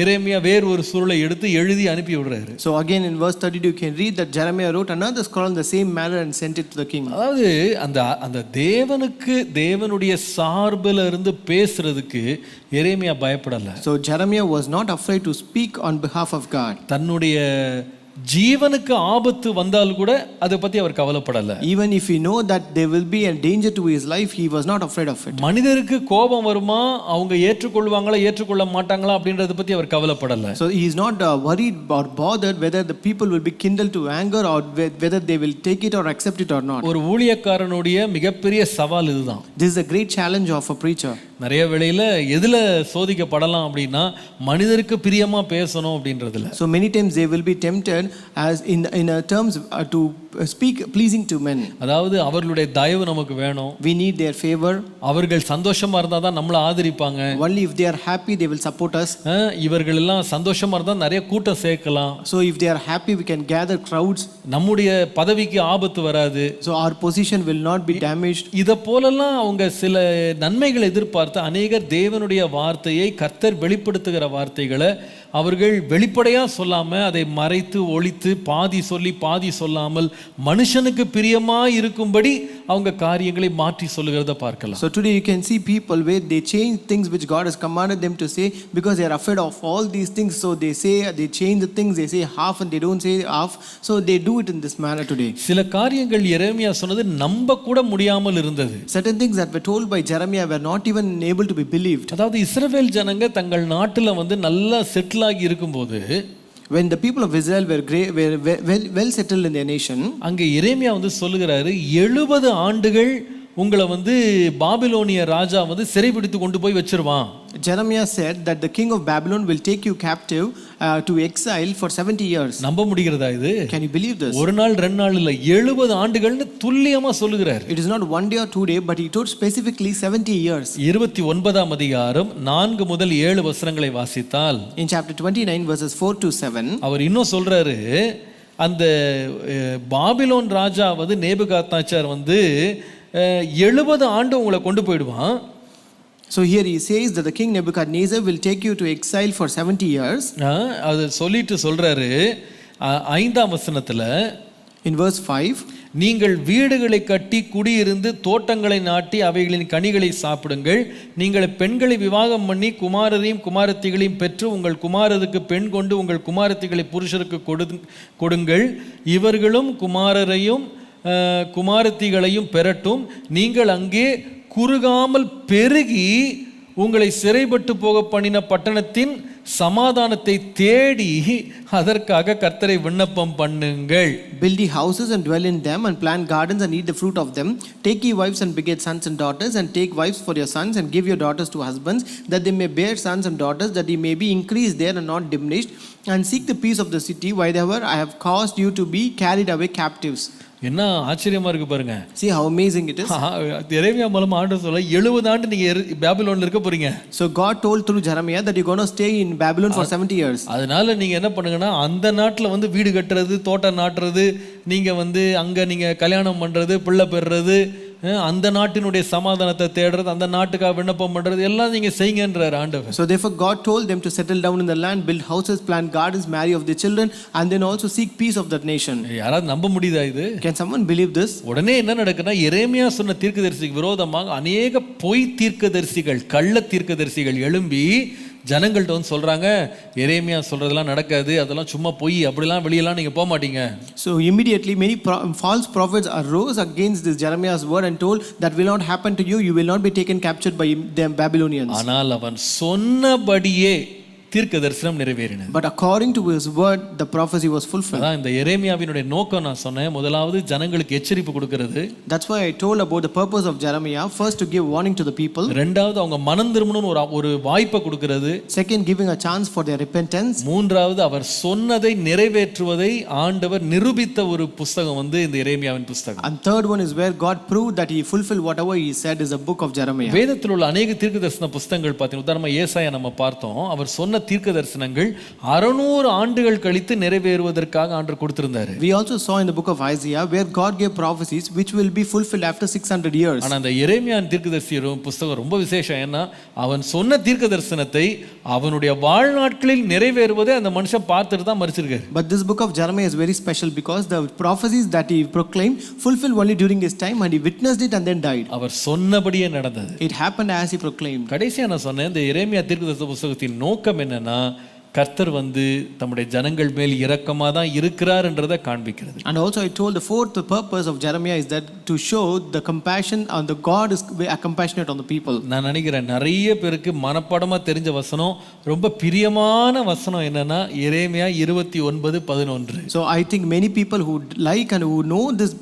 எரேமியா வேறு ஒரு சுருளை எடுத்து எழுதி அனுப்பி விடுறாரு. So again in verse 32 you can read that Jeremiah wrote another scroll in the same manner and sent it to the king. அதாவது அந்த தேவனுடைய சார்பில் இருந்து பேசுறதுக்கு எரேமியா பயப்படல. So Jeremiah was not afraid to speak on behalf of God. தன்னுடைய ஜீவனுக்கு ஆபத்து வந்தால் கூட அதை பத்தி அவர் கவலைப்படல. Even if he know that there will be a danger to his life, he was not afraid of it. மனிதருக்கு கோபம் வருமா, அவங்க ஏற்றுக்கொள்வாங்களா ஏற்றுக்கொள்ள மாட்டாங்களா அப்படின்றத பத்தி அவர் கவலைப்படல. So he is not worried or bothered whether the people will be kindled to anger or whether they will take it or accept it or not. ஒரு ஊழியக்காரனுடைய மிகப்பெரிய சவால் இதுதான். This is a great challenge of a preacher. நிறைய வேளையில எதுல சோதிக்கப்படலாம் அப்படின்னா மனிதருக்கு பிரியமா பேசணும் அப்படின்றதுல. So many times they will be tempted as in terms to speak pleasing to men. அதாவது அவர்களுடைய தயவு நமக்கு வேணும். We need their favor. அவர்கள் சந்தோஷமா இருந்தா தான் நம்மள ஆதரிப்பாங்க. Only if they are happy they will support us. இவர்கள் எல்லாம் சந்தோஷமா இருந்தா நிறைய கூட்டம் சேர்க்கலாம். So if they are happy we can gather crowds. நம்முடைய பதவிக்கு ஆபத்து வராது. So our position will not be damaged. இத போலலாம் அவங்க சில நன்மைகளை எதிர்பார்த்து அநேகர் தேவனுடைய வார்த்தையை கர்த்தர் வெளிப்படுத்துகிற வார்த்தைகளை அவர்கள் வெளிப்படையா சொல்லாம அதை மறைத்து ஒளித்து பாதி சொல்லி பாதி சொல்லாமல் மனுஷனுக்கு பிரியமா இருக்கும்படி அவங்க காரியங்களை மாற்றி சொல்லுகிறத பார்க்கலாம். So today you can see people where they change things which God has commanded them to say because they are afraid of all these things. So they change the things, they say half and they don't say half. So they do it in this manner today. சில காரியங்கள் எரேமியா சொன்னது நம்ப கூட முடியாமல் இருந்தது. Certain things that were told by Jeremiah were not even able to be believed. அதாவது இஸ்ரவேல் ஜனங்க தங்கள் நாட்டுல நல்லா செட்டில் ஆகி இருக்கும்போது when the people of Israel were well settled in their nation, அங்க எரேமியா சொல்லுகிறாரு 70 ஆண்டுகள் உங்களை பாபிலோனிய ராஜா சிறைபிடித்து கொண்டு போய் வச்சிருவான். Jeremiah said that the king of Babylon will take you captive to exile for 70 years. நம்ப முடிகிறதா இது? Can you believe this? ஒரு நாள் ரெண்டு நாள் இல்ல 70 ஆண்டுகள்னு துல்லியமா சொல்லுகிறார். It is not one day or 2 days but he told specifically 70 years. 29ஆம் அதிகாரம் 4 முதல் 7 வசனங்களை வாசித்தால் in chapter 29 verses 4 to 7 அவர் இன்னும் சொல்றாரு அந்த பாபிலோன் ராஜா நேபுகாத்நேச்சார் 70 ஆண்டு உங்களை கொண்டு போய்டுவான். So here he says that the king Nebuchadnezzar will take you to exile for 70 years. அது சொல்லிட்டு சொல்றாரு 5ஆம் வசனத்துல in verse 5 நீங்கள் வீடுகளை கட்டி குடியிருந்து தோட்டங்களை நாட்டி அவைகளின் கனிகளை சாப்பிடுங்கள். நீங்கள் பெண்களை விவாகம் பண்ணி குமாரரையும் குமாரத்திகளையும் பெற்று உங்கள் குமாரருக்கு பெண் கொண்டு உங்கள் குமாரத்திகளை புருஷருக்கு கொடுங்கள். இவர்களும் குமாரரையும் குமாரத்திகளையும் பெறட்டும். நீங்கள் அங்கே குறுகாமல் பெருகி உங்களை சிறைப்பட்டு போக பண்ணின பட்டணத்தின் சமாதானத்தை தேடி அதற்காக கர்த்தரை விண்ணப்பம் பண்ணுங்கள். Build ye houses and dwell in them and plant gardens and eat the fruit of them. Take ye wives and beget sons and daughters and take wives for your sons and give your daughters to husbands that they may bear sons and daughters that ye may be increased there and not diminished and seek the peace of the city whither I have caused you to be carried away captives. என்ன ஆச்சரியமா இருக்கு பாருங்க. See how amazing it is. எரேமியா மூலமா ஆண்டவர் சொல்ல 70 ஆண்டு நீங்க பாபிலோன்ல இருக்க போறீங்க. So God told through Jeremiah that you're going to stay in Babylon for 70 years. அதனால நீங்க என்ன பண்ணுங்கன்னா அந்த நாட்டுல வீடு கட்டுறது தோட்டம் நாட்டுறது நீங்க அங்க நீங்க கல்யாணம் பண்றது பிள்ளை பெறுறது அந்த நாட்டினுடைய சமாதானத்தை தேடுறது அந்த நாட்டுக்காக விண்ணப்பம் பண்றது எல்லாம் நீங்க செய்யுங்கன்றார் ஆண்டவர். So therefore God told them to settle down in the land, build houses, plant gardens, marry of their children and then also seek peace of that nation. யாராவது நம்ப முடியுதா இது? Can someone believe this? உடனே என்ன நடக்குன்னா எரேமியா சொன்ன தீர்க்கதரிசிக்கு விரோதமாக அநேக பொய் தீர்க்கதரிசிகள் கள்ள தீர்க்கதரிசிகள் எழும்பி ஜனங்கள்ட்ட சொல்றாங்க எரேமியா சொல்றதெல்லாம் நடக்காது அதெல்லாம் சும்மா பொய் அப்படிலாம் வெளியெல்லாம் நீங்க போக மாட்டீங்க. So immediately many false prophets arose against this Jeremiah's word and told that will not happen to you, you will not be taken captured by the Babylonians. ஆனால் அவன் சொன்னபடியே தீர்க்க தரிசனம் நிறைவேறினது. But according to his word the prophecy was fulfilled. அதான் இந்த எரேமியாவினுடைய நோக்கம் நான் சொன்னேன். முதலாவது ஜனங்களுக்கு எச்சரிப்பு கொடுக்கிறது. That's why I told about the purpose of Jeremiah. First to give warning to the people. இரண்டாவது அவங்க மனம் திரும்பணும்னு ஒரு வாய்ப்பை கொடுக்கிறது. Second giving a chance for their repentance. மூன்றாவது அவர் சொன்னதை நிறைவேற்றுவதை ஆண்டவர் நிரூபித்த ஒரு புத்தகம் இந்த எரேமியாவின் புத்தகம். And third one is where God proved that he fulfilled whatever he said is the book of Jeremiah. வேதத்தில் உள்ள அநேக தீர்க்கதரிசன புத்தகங்கள் பார்த்தீங்கன்னா உதாரணமா ஏசாயா நம்ம பார்த்தோம். அவர் சொன்ன தீர்க்க தரிசனங்கள் 600 ஆண்டுகள் கழித்து நிறைவேறுவதற்காக ஆண்டவர் கொடுத்திருந்தார். We also saw in the book of Isaiah where God gave prophecies which will be fulfilled after 600 years. ஆனா அந்த எரேமியாவின் தீர்க்கதரிசி புத்தகம் ரொம்ப விசேஷம். ஏன்னா அவன் சொன்ன தீர்க்க தரிசனத்தை அவனுடைய வாழ்நாட்களில் நிறைவேறுவதை அந்த மனுஷன் பார்த்துட்டு தான் மரிச்சிருக்காரு. But this book of Jeremiah is very special because the prophecies that he proclaimed fulfilled only during his time and he witnessed it and then died. அவர் சொன்னபடியே நடந்தது. It happened as he proclaimed. கடைசியா நான் சொன்னேன் இந்த எரேமியா தீர்க்கதரிசி புத்தகத்தின் நோக்கம் என்னன்னா கர்த்தர் வந்து தம்முடைய ஜனங்கள் மேல் இரக்கமாக தான் இருக்கிறார்ன்றதை காண்பிக்கிறது. And also I told the fourth purpose of Jeremiah is that to show the compassion and the God is compassionate on the people. நான் நினைக்கிறேன் நிறைய பேருக்கு மனப்பாடமாக தெரிஞ்ச வசனம், ரொம்ப பிரியமான வசனம் என்னன்னா எரேமியா 29:11. So I think many people who like and who know this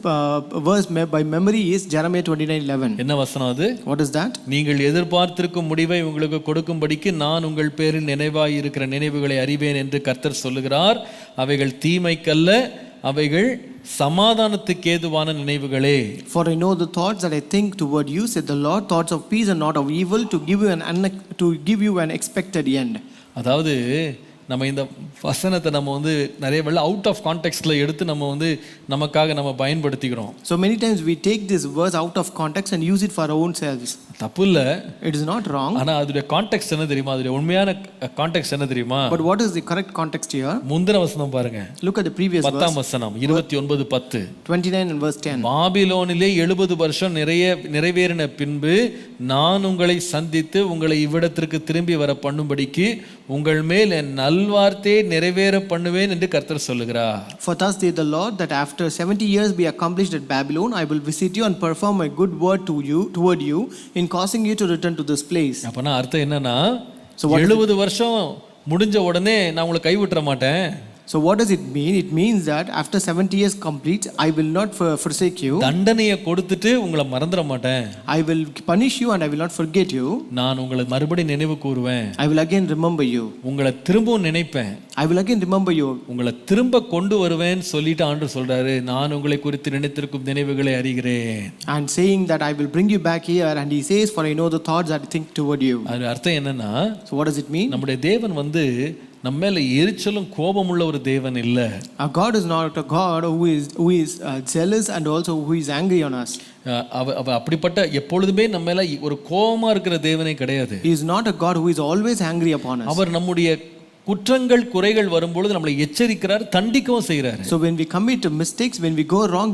verse by memory is Jeremiah 29:11. என்ன வசனம் அது? What is that? நீங்கள் எதிர்பார்த்திருக்கும் முடிவை உங்களுக்கு கொடுக்கும்படிக்கு நான் உங்கள் பேரில் நினைவாய் இருக்கிற நினைவுகளை அறிவேன் என்று கர்த்தர் சொல்லுகிறார். அவைகள் தீமைக்கல்ல, அவைகள் சமாதானத்துக்கு ஏதுவான நினைவுகளே. For I know the thoughts that I think toward you, said the Lord, thoughts of peace and not of evil, to give you an expected end. அதாவது நம்ம இந்த வசனத்தை நம்ம வந்து நிறைய வேளை அவுட் ஆஃப் கான்டெக்ஸ்ட்ல எடுத்து நம்ம வந்து நமக்காக நம்ம பயன்படுத்திக்கிறோம். So many times we take this verse out of context and use it for our own selves. தப்பு இல்ல, it is not wrong. ஆனா அதோட கான்டெக்ஸ்ட் என்ன தெரியுமா? அதோட உண்மையான கான்டெக்ஸ்ட் என்ன தெரியுமா? But what is the correct context here? முந்தின வசனம் பாருங்க. Look at the previous verse. 10ஆம் வசனம் 29:10. 29 and verse 10. பாபிலோனிலே 70 வருஷம் நிறைவேறின பின்பு நான் உங்களை சந்தித்து உங்களை இவ்விடத்திற்கு திரும்பி வர பண்ணும்படிக்கு உங்கள் மேல் என் நல்வார்த்தையை நிறைவேற பண்ணுவேன் என்று கர்த்தர் சொல்லுகிறார். For thus saith the Lord, that after 70 years be accomplished at Babylon, I will visit you and perform my good word toward you in causing you to return to this place. அப்பனா அர்த்தம் என்னன்னா, 70 வருஷம் முடிஞ்ச உடனே நான் உங்களை கைவிட்டுற மாட்டேன். So what does it mean? It means that after 70 years complete, I will not forsake you. தண்டனையை கொடுத்துட்டு உங்களை மறந்துட மாட்டேன். I will punish you and I will not forget you. நான் உங்களை மறுபடியும் நினைவு கூறுவேன். I will again remember you. உங்களை திரும்பவும் நினைப்பேன். I will again remember you. உங்களை திரும்ப கொண்டு வருவேன் சொல்லிட்டு ஆண்டவர் சொல்றாரு, நான் உங்களை குறித்து நினைத்திருக்கும் நினைவுகளை அறிகிறேன். And saying that I will bring you back here, and he says, for I know the thoughts that I think toward you. அது அர்த்தம் என்னன்னா, so what does it mean? நம்முடைய தேவன் வந்து நம்ம மேல எரிச்சலும் கோபமுள்ள ஒரு தேவன் இல்ல. Our God is not a God who is jealous and also who is angry on us. அவ அப்படிப்பட்ட எப்பொழுதுமே நம்ம மேல ஒரு கோபமா இருக்கிற தேவனே கிடையாது. He is not a God who is always angry upon us. அவர் நம்முடைய குற்றங்கள் குறைகள் வரும்பொழுது நம்மளை எச்சரிக்கிறார், தண்டிக்கவும் செய்கிறார். So when we commit mistakes, when we go wrong,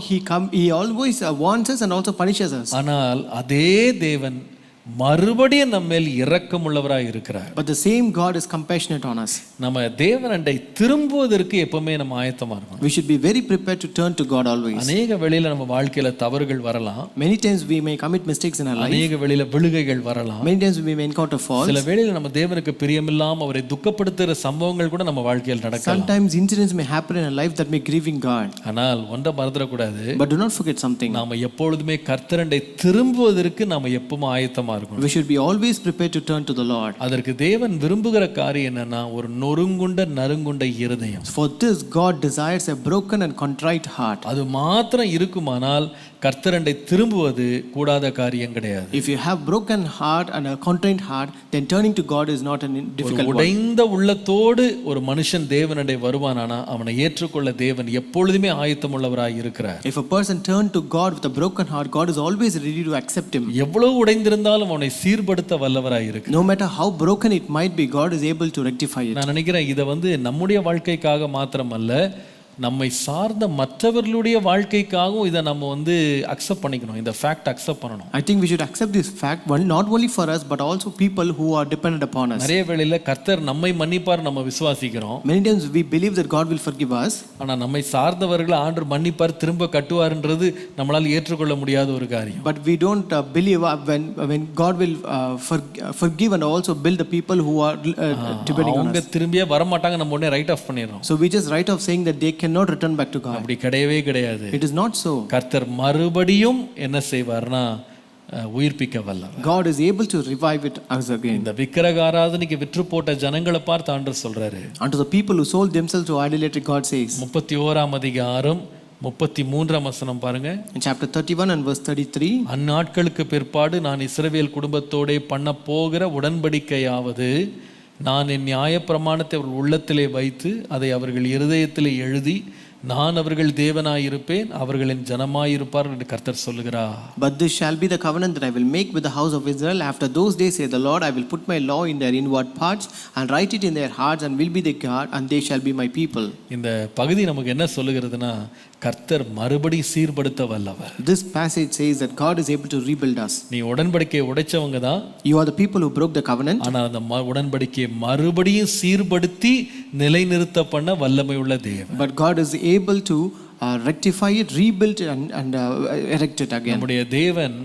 he always warns us and also punishes us. ஆனால் அதே தேவன் மறுபடியும் நம்ம மேல் இரக்கம் உள்ளவராய் இருக்கிறார். But the same God is compassionate on us. நம்ம தேவனண்டை திரும்புவதற்கு எப்பவுமே நம்ம ஆயத்தமா இருக்கணும். We should be very prepared to turn to God always. அநேக வேளையில நம்ம வாழ்க்கையில தவறுகள் வரலாம். Many times we may commit mistakes in our life. அநேக வேளையில விழுகைகள் வரலாம். Many times we may encounter faults. சில வேளையில நம்ம தேவனுக்கு பிரியமில்லாம அவரை துக்கப்படுத்துகிற சம்பவங்கள் கூட நம்ம வாழ்க்கையில் நடக்கலாம். Sometimes incidents may happen in our life that may grieving God. ஆனால் ஒன்றை மறந்துடக்கூடாது. But do not forget something. நாம எப்பொழுதுமே கர்த்தரண்டை திரும்புவதற்கு நாம எப்பவும் ஆயத்தமா இருக்கணும். We should be always prepared to turn to the Lord. அதற்கு தேவன் விரும்புகிற காரியம் என்னன்னா, ஒரு நொறுங்குண்ட நறுங்குண்ட இருதயம். For this God desires a broken and contrite heart. அது மாத்திரம் இருக்குமானால் கர்த்தரண்டை திரும்புவது கூடாத காரியம் கிடையாது. If you have broken heart and a contrite heart, then turning to God is not a difficult one. உடைந்த உள்ளத்தோடு ஒரு மனுஷன் தேவனண்டை வருவானானா அவனை ஏற்றுக்கொள்ள தேவன் எப்பொழுதுமே ஆயத்தமுள்ளவராய் இருக்கிறார். If a person turn to God with a broken heart, God is always ready to accept him. எவ்வளவு உடைந்திருந்தாலும் அவனை சீர்படுத்த வல்லவராய் இருக்கிறார். No matter how broken it might be, God is able to rectify it. நான் நினைக்கிறேன் இதை வந்து நம்முடைய வாழ்க்கைக்காக மாத்திரமல்ல, நம்மை சார்ந்த மற்றவர்களுடைய வாழ்க்கைக்காகவும் இதை நம்ம வந்து அக்செப்ட் பண்ணிக்கணும். இந்த ஃபேக்ட் அக்செப்ட் பண்ணணும். I think we should accept this fact, not only for us but also people who are dependent upon us. நிறைய வேளையில கர்த்தர் நம்மை மன்னிப்பார் நம்ம விசுவாசிக்கிறோம். Many times we believe that God will forgive us. ஆனா நம்மை சார்ந்தவர்களை ஆண்டவர் மன்னிப்பார், திரும்ப கட்டுவார்ன்றது நம்மளால ஏற்றுக்கொள்ள முடியாத ஒரு காரியம். But we don't believe when God will forgive and also build the people who are depending on us. அவங்க திரும்பியே வர மாட்டாங்க, நம்ம உடனே ரைட் ஆஃப் பண்ணிடுறோம். So we just write off saying that they cannot return back to God. அப்படி கிடையவே கிடையாது. It is not so. கர்த்தர் மறுபடியும் என்ன செய்வார்னா உயிர்ப்பிக்க வல்லவர். God is able to revive it us again. இந்த விக்கிரக ஆராதனைக்கு விற்று போட்ட ஜனங்களை பார்த்து ஆண்டவர் சொல்றாரு, unto the people who sold themselves to idolatry, God says 31ஆம் அதிகாரம் 33ஆம் வசனம் பாருங்க. in chapter 31 and verse 33, அந்நாட்களுக்கு பிற்பாடு நான் இஸ்ரவேல் குடும்பத்தோடே பண்ண போகிற உடன்படிக்கையாவது, நான் என் நியாயப்பிரமாணத்தை அவர்கள் உள்ளத்திலே வைத்து அதை அவர்கள் இருதயத்திலே எழுதி நான் அவர்கள் தேவனாயிருப்பேன், அவர்கள் என் ஜனமாயிருப்பார்கள் என்று கர்த்தர் சொல்லுகிறார். But this shall be the covenant that I will make with the house of Israel after those days, saith the Lord. I will put my law in their inward parts and write it in their hearts, and will be their God, and they shall be my people. இந்த பகுதி நமக்கு என்ன சொல்லுகிறதுனா, கர்த்தர் மறுபடி சீர்படுத்த வல்லவர். This passage says that God is able to rebuild us. நீ உடன்படிக்கையை உடைச்சவங்க தான். You are the people who broke the covenant. ஆனா அந்த உடன்படிக்கையை மறுபடியும் சீர்படுத்தி நிலைநிறுத்த பண்ண வல்லமை உள்ள தேவன். But God is able to rectify it, rebuild it, and erect it again. நம்முடைய தேவன்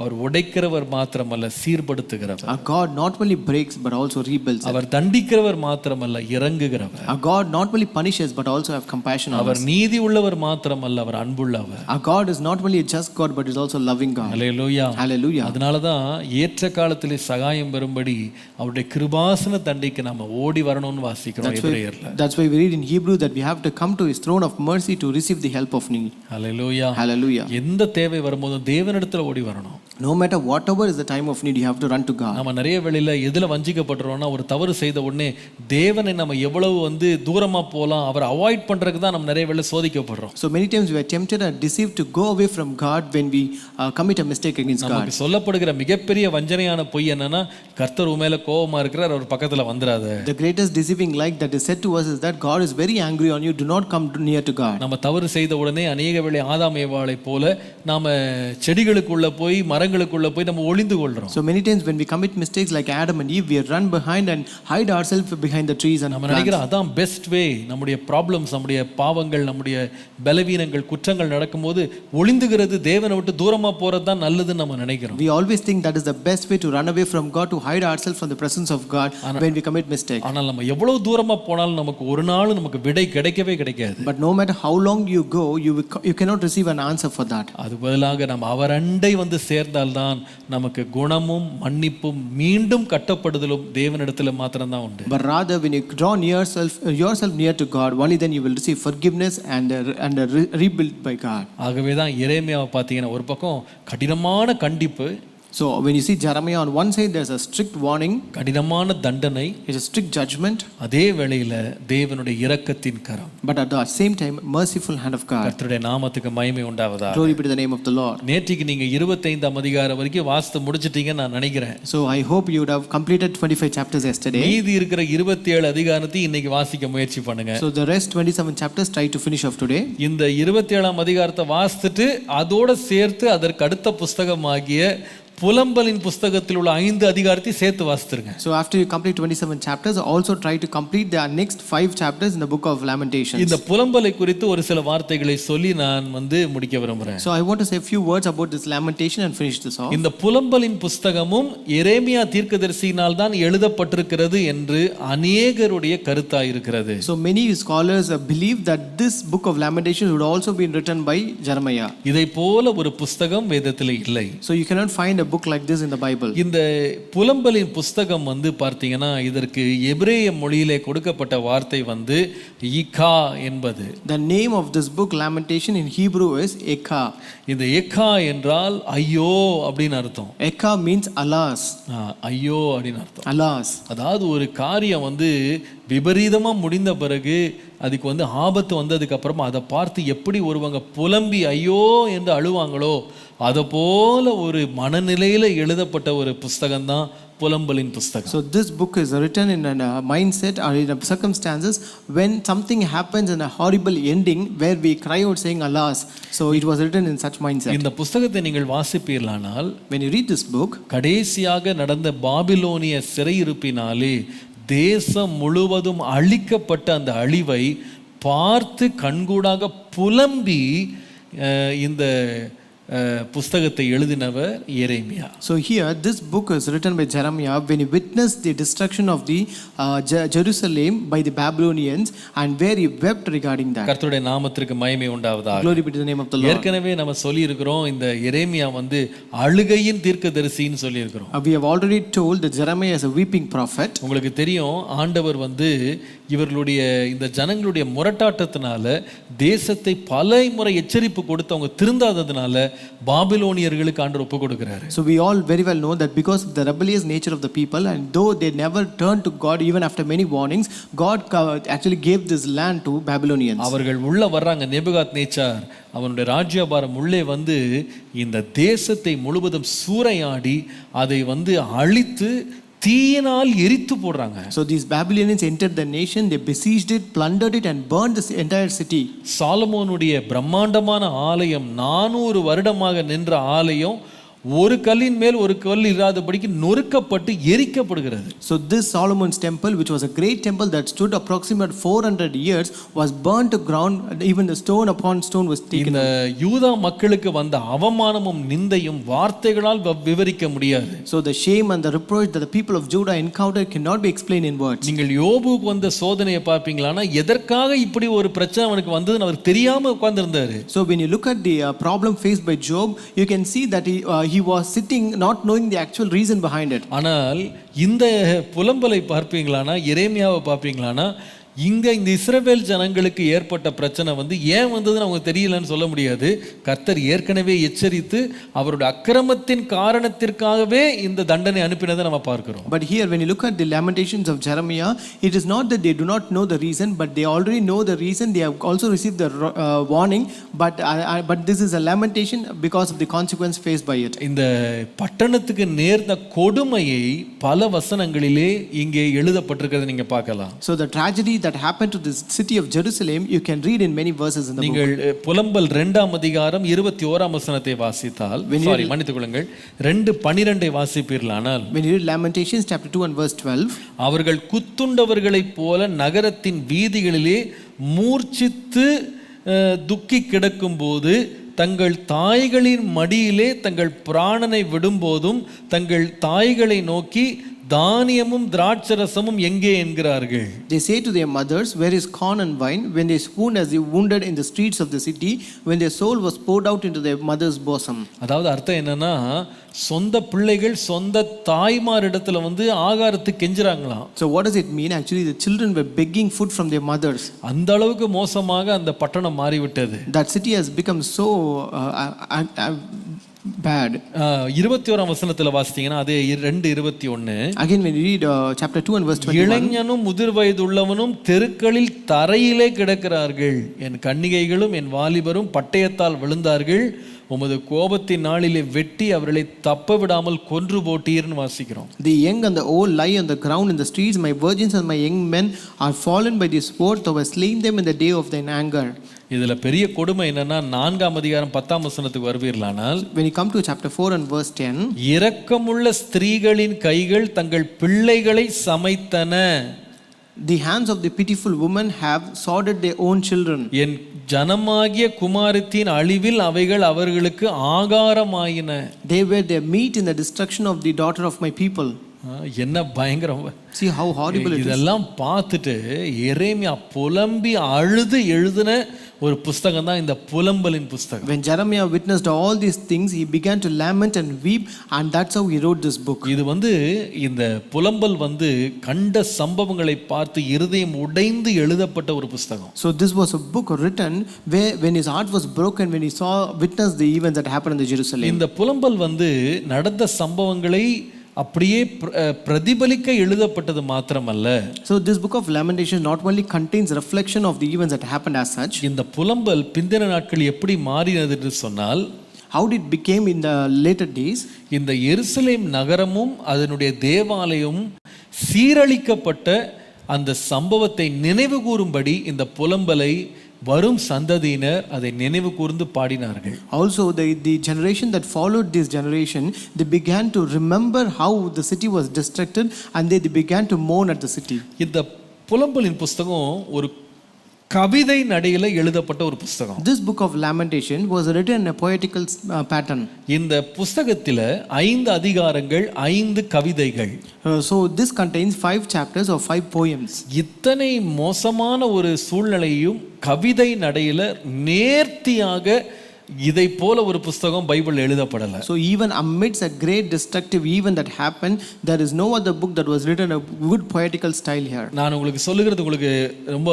அவர் உடைக்கிறவர் மாத்திரமல்ல, சீர்படுத்துகிறவர். Our God not only breaks but also rebuilds. அவர் தண்டிக்கிறவர் மாத்திரமல்ல, இறங்குகிறவர். Our God not only punishes but also have compassion on us. அவர் நீதி உள்ளவர் மாத்திரமல்ல, அவர் அன்புள்ளவர். Our God is not only a just God but is also loving God. Hallelujah. Hallelujah. அதனால தான் ஏற்ற காலத்திலே சகாயம் பெறும்படி அவருடைய கிருபாசன தண்டைக்கு நாம ஓடி வரணும்னு வாசிக்கிறோம் எபிரேயர்ல. That's why we read in Hebrew that we have to come to his throne of mercy to receive the help of need. Hallelujah. Hallelujah. எந்த தேவை வரும்போதும் தேவனிடத்துல ஓடி வரணும். No matter whatever is the time of need, you have to run to God. நம்ம நிறைய வேளையில எதுல வஞ்சிக்கப்படுறோம்னா, ஒரு தவறு செய்த உடனே தேவனை நம்ம எவ்வளவு தூரமா போலாம் அவர் அவாய்ட் பண்றதுக்கு தான் நம்ம நிறைய வேளை சோதிக்கப்படுறோம். So many times we are tempted and deceived to go away from God when we commit a mistake against God. நமக்கு சொல்லப்படுகிற மிகப்பெரிய வஞ்சனையான பொய் என்னன்னா, கர்த்தர் உன் மேல கோபமா இருக்கிறார், அவர் பக்கத்துல வந்துராத. The greatest deceiving lie that is said to us is that God is very angry on you, do not come near to God. நம்ம தவறு செய்த உடனே அநேக வேளை ஆதாம் ஏவாளை போல நாம செடிகளுக்குள்ள போய் மரங்களுக்குள்ள போய் நம்ம ஒளிந்து கொள்றோம். So many times when we commit mistakes like Adam and Eve, we run behind and hide ourselves behind the trees and நம்ம நினைக்கிறோம் அதான் பெஸ்ட் வே. நம்முடைய ப்ராப்ளம்ஸ், நம்முடைய பாவங்கள், நம்முடைய பலவீனங்கள், குற்றங்கள் நடக்கும்போது ஒளிந்துகிறது, தேவனை விட்டு தூரமா போறது தான் நல்லதுன்னு நம்ம நினைக்கிறோம். We always think that is the best way to run away from God, to hide ourselves from the presence of God when we commit mistake. ஆனால் நம்ம எவ்வளவு தூரமா போனாலும் நமக்கு ஒரு நாள் நமக்கு விடை கிடைக்கவே கிடைக்காது. But no matter how long you go, you cannot receive an answer for that. அது பதிலாக நம்ம அவர் அண்டை வந்து சேர்ந்தால்தான் நமக்கு குணமும் மன்னிப்பும் மீண்டும் கட்டப்படுதலும் தேவனிடத்துல மாத்திரம் தான் உண்டு. But rather when you draw yourself near to God, only then you will receive forgiveness and rebuilt by God. ஆகவே தான் எரேமியாவை பார்த்தீங்கன்னா ஒரு பக்கம் கடினமான கண்டிப்பு. So when you see Jeremiah, on one side there's a strict warning, கடினமான தண்டனை, it's a strict judgment, அதே வேளையில தேவனுடைய இரக்கத்தின் கரம், but at the same time merciful hand of God. கர்த்தருடைய நாமத்துக்கு மகிமை உண்டாவதாக. Glory be to the name of the Lord. நேற்றுக்கு நீங்க 25ஆம் அதிகாரம் வரைக்கும் வாசித்து முடிச்சிட்டீங்கன்னு நான் நினைக்கிறேன். So I hope you would have completed 25 chapters yesterday. மீதி இருக்கிற 27 அதிகாரத்தை இன்னைக்கு வாசிக்க முயற்சி பண்ணுங்க. So the rest 27 chapters try to finish off today. இந்த 27ஆம் அதிகாரத்தை வாசித்துட்டு அதோட சேர்த்து அதற்கு அடுத்த புஸ்தகமாகிய புலம்பலின் புஸ்தகத்தில் உள்ள 5 அதிகாரத்தை சேர்த்து வாசித்துருங்க. So after you complete 27 chapters, also try to complete the next 5 chapters in the book of Lamentations. இந்த புலம்பலை குறித்து ஒரு சில வார்த்தைகளை சொல்லி நான் முடிக்க விரும்புறேன். So I want to say a few words about this lamentation and finish this off. இந்த புலம்பலின் புஸ்தகமும் எரேமியா தீர்க்கதரிசியினால் தான் எழுதப்பட்டிருக்கிறது என்று அநேகருடைய கருத்தாய் இருக்கிறது. So many scholars believe that this book of Lamentations would also be written by Jeremiah. இதை போல ஒரு புஸ்தகம் வேதத்தில் இல்லை. So you cannot find a book like this in the Bible. இந்த புலம்பலின் புஸ்தகம் பார்த்தீங்கன்னா இதற்கு எபிரேய மொழியிலே கொடுக்கப்பட்ட வார்த்தை ஈகா என்பது. The name of this book Lamentation in Hebrew is Ekha. இந்த எக்கா என்றால் ஐயோ அப்படின்னு அர்த்தம். Ekha means alas. ஐயோ அப்படின்னு அர்த்தம். Alas. அதாவது ஒரு காரியம் விபரீதமா முடிந்த பிறகு அதுக்கு ஆபத்து வந்ததுக்கு அப்புறமா அதை பார்த்து எப்படி ஒருவங்க புலம்பி ஐயோ என்று அழுவாங்களோ அதை போல ஒரு மனநிலையில எழுதப்பட்ட ஒரு புஸ்தகம் தான் புலம்பலின் புஸ்தகம். So this book is written in a mindset or in circumstances when something happens in a horrible ending where we cry out saying alas. So it was written in such mindset. இந்த புஸ்தகத்தை நீங்கள் வாசிப்பீர்களானால் when you read this book, கடைசியாக நடந்த பாபிலோனிய சிறையிருப்பினாலே தேசம் முழுவதும் அழிக்கப்பட்ட அந்த அழிவை பார்த்து கண்கூடாக புலம்பி இந்த புஸ்தகத்தை எழுதினவர் எரேமியா. So here this book is written by Jeremiah when he witnessed the destruction of the Jerusalem by the Babylonians and where he wept regarding that. கர்த்தருடைய நாமத்திற்கு மகிமை உண்டாவதாக. Glory be to the name of the Lord. ஏற்கனவே நம்ம சொல்லி இருக்கிறோம் இந்த எரேமியா அழுகையின் தீர்க்கதரிசின்னு சொல்லி இருக்கிறோம். We have already told that Jeremiah is a weeping prophet. உங்களுக்கு தெரியும் ஆண்டவர் இவர்களுடைய இந்த ஜனங்களுடைய முரட்டாட்டத்தினால தேசத்தை பல முறை எச்சரிப்பு கொடுத்து அவங்க திருந்தாததுனால பாபிலோனியர்களுக்கு ஆண்டவர் ஒப்பு கொடுக்கிறாரு. So we all very well know that because of the rebellious nature of the people, and though they never turned to God even after many warnings, God actually gave this land to Babylonians. அவர்கள் உள்ள வர்றாங்க. Nebuchadnezzar அவனுடைய ராஜ்யபாரம் உள்ளே வந்து இந்த தேசத்தை முழுவதும் சூறையாடி அதை வந்து அழித்து தீயினால் எரித்து போடுறாங்க. So these Babylonians entered the nation, they besieged it, plundered it and burned this entire city. சாலமோனுடைய பிரம்மாண்டமான ஆலயம் 400 வருடமாக நின்ற ஆலயம் ஒரு கல்லின் மேல் ஒரு கல் இராதபடிக்கு நொறுக்கப்பட்டு எரிக்கப்படுகிறது. So this Solomon's temple, which was a great temple that stood approximately 400 years, was burnt to ground. Even the stone upon stone was taken. இந்த யூதா மக்களுக்கு வந்த அவமானமும் நிந்தையும் வார்த்தைகளால் விவரிக்க முடியாது. So the shame and the reproach that the people of Judah encountered cannot be explained in words. நீங்கள் யோபுக்கு வந்த சோதனையை பார்ப்பீங்களானா எதற்காக இப்படி ஒரு பிரச்சனை அவனுக்கு வந்ததுன்னு அவர் தெரியாம உட்கார்ந்திருந்தாரு. So when you look at the problem faced by Job, you can see that he was sitting not knowing the actual reason behind it. ஆனால் இந்த புலம்பலை பார்ப்பீங்களானா எரேமியாவை பார்ப்பீங்களானா இங்க இந்த இஸ்ரவேல் ஜனங்களுக்கு ஏற்பட்ட பிரச்சனை வந்து ஏன் வந்ததுன்னு அவங்க தெரியலன்னு சொல்ல முடியாது. கர்த்தர் ஏற்கனவே எச்சரித்து அவருடைய அக்கிரமத்தின் காரணத்திற்காகவே இந்த தண்டனை அனுப்பினதை நம்ம பார்க்கிறோம். But here when you look at the lamentations of Jeremiah, it is not that they do not know the reason, but they already know the reason. They have also received the warning, but this is a lamentation because of the consequence faced by it. இந்த பட்டணத்துக்கு நேர்ந்த கொடுமையை பல வசனங்களிலே இங்கே எழுதப்பட்டிருக்கிறதை நீங்க பார்க்கலாம். So the tragedy that happened to this city of Jerusalem, you can read in many verses in the book. நீங்கள் புலம்பல் 2ஆம் அதிகாரம் 21ஆம் வசனத்தை வாசித்தால் மன்னித்துக் கொள்ளுங்கள் 2:12 வாசிப்பீர்களானால், when you read Lamentations chapter 2 and verse 12, அவர்கள் குத்துண்டவர்களைப் போல நகரத்தின் வீதிகளிலே மூர்ச்சித்து துக்கி கிடக்கும்போது தங்கள் தாய்களின் மடியிலே தங்கள் பிராணனை விடும்போதும் தங்கள் தாய்களை நோக்கி தானியமும் திராட்சரசமும் எங்கே என்கிறார்கள். They say to their mothers, where is corn and wine, when they swooned as they wounded in the streets of the city, when their soul was poured out into their mother's bosom. அதாவது அர்த்தம் என்னன்னா, சொந்த பிள்ளைகள் சொந்த தாய்மார் இடத்துல வந்து ஆகாரத்துக்கு கெஞ்சுறாங்களாம். So what does it mean? Actually the children were begging food from their mothers. அந்த அளவுக்கு மோசமாக அந்த பட்டணம் மாறிவிட்டது. That city has become so bad. 21ஆம் வசனத்துல வாசித்தீங்கன்னா அதே 2:21. Again when you read chapter 2 and verse 21, இளைஞனும் முதிர் வயதுள்ளவனும் தெருக்களில் தரையிலே கிடக்கிறார்கள், என் கன்னிகைகளும் என் வாலிபரும் பட்டயத்தால் விழுந்தார்கள், உமது கோபத்தின் நாளிலே வெட்டி அவர்களை தப்ப விடாமல் கொன்று போட்டீர்னு வாசிக்கிறோம். The young and the old lie on the ground in the streets, my virgins and my young men are fallen by the sword, thou hast slain them in the day of thine anger. இதுல பெரிய கொடுமை என்னன்னா 4ஆம் அதிகாரம் 10ஆம் வசனத்துக்கு வருவீர்களானால், when you come to chapter 4 and verse 10, இரக்கமுள்ள ஸ்திரீகளின் கைகள் தங்கள் பிள்ளைகளை சமைத்தன, the hands of the pitiful women have sworded their own children. என் ஜனமாகிய குமாரத்தின் அழிவில் அவைகள் அவர்களுக்கு ஆகாரமாயின. They were their meat in the destruction of the daughter of my people. என்ன பயங்கரம். See how horrible it is. இதெல்லாம் பார்த்துட்டு எரேமியா புலம்பி அழுது எழுதின ஒரு புஸ்தகம் தான் இந்த புலம்பலின் புஸ்தகம். When Jeremiah witnessed all these things, he began to lament and weep, and that's how he wrote this book. இது வந்து இந்த புலம்பல் வந்து கண்ட சம்பவங்களை பார்த்து இருதயம் உடைந்து எழுதப்பட்ட ஒரு புஸ்தகம். So this was a book written where when his heart was broken when he witnessed the events that happened in the Jerusalem. இந்த புலம்பல் வந்து நடந்த சம்பவங்களை அப்படியே பிரதிபலிக்க எழுதப்பட்டது மாத்திரமல்ல. So this book of Lamentations not only contains reflection of the events that happened as such. இந்த புலம்பல் பிந்தின நாட்கள் எப்படி மாறினது என்று சொன்னால், how it became in the later days, இந்த எருசலேம் நகரமும் அதனுடைய தேவாலயமும் சீரழிக்கப்பட்ட அந்த சம்பவத்தை நினைவு கூறும்படி இந்த புலம்பலை வரும் சந்ததியினர் அதை நினைவு கூர்ந்து பாடினார்கள். Also the generation that followed this generation, they began to remember how the city was destructed, and they began to mourn at the city. இந்த புலம்பலின் புஸ்தகம் ஒரு கவிதை நடையில எழுதப்பட்ட ஒரு புஸ்தகம். This book of Lamentation was written in a poetical pattern. இந்த புஸ்தகத்தில 5 அதிகாரங்கள் 5 கவிதைகள். So this contains 5 chapters or 5 poems. இத்தனை மோசமான ஒரு சூழ்நிலையும் கவிதை நடையில நேர்த்தியாக இதை போல ஒரு புஸ்தகம் Bible எழுதப்படலை. So even amidst a great destructive event that happened, there is no other book that was written a good poetical style here. நான் உங்களுக்கு சொல்லுகிறது உங்களுக்கு ரொம்ப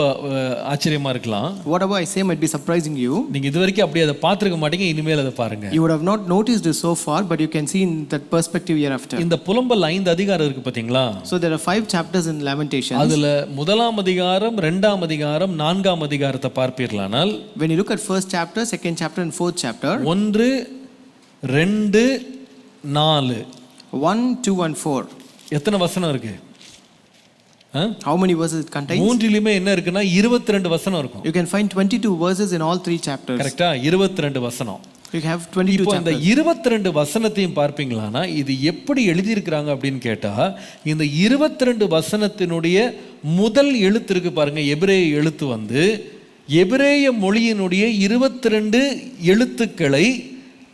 ஆச்சரியமா இருக்கலாம். Whatever I say might be surprising you. நீங்க இதுவரைக்கும் அப்படியே அதை பார்த்திருக்க மாட்டீங்க, இனிமேல் அதை பாருங்க. You would have not noticed this so far, but you can see in that perspective hereafter. இந்த புலம்பல் 5 அதிகாரம் இருக்கு பாத்தீங்களா? So there are 5 chapters in Lamentations. அதுல முதலாம் அதிகாரம், இரண்டாம் அதிகாரம், நான்காம் அதிகாரத்தை பார்ப்பீர்களானால், when you look at first chapter, second chapter and fourth chapter, 1 2 4 1 2 and 4, எத்தனை வசனம் இருக்கு? how many verses it contains? மூன்றிலுமே என்ன இருக்குன்னா 22 வசனம் இருக்கும். You can find 22 verses in all 3 chapters. கரெக்ட்டா? 22 வசனம். You have 22 இப்போ இந்த chapters. 22 வசனத்தையும் பார்ப்பீங்களானா இது எப்படி எழுதி இருக்காங்க அப்படின்னு கேட்டா, இந்த 22 வசனத்தினுடைய முதல் எழுத்து இருக்கு பாருங்க, எபிரேய எழுத்து வந்து எபிரேய மொழியினுடைய 22 எழுத்துக்களை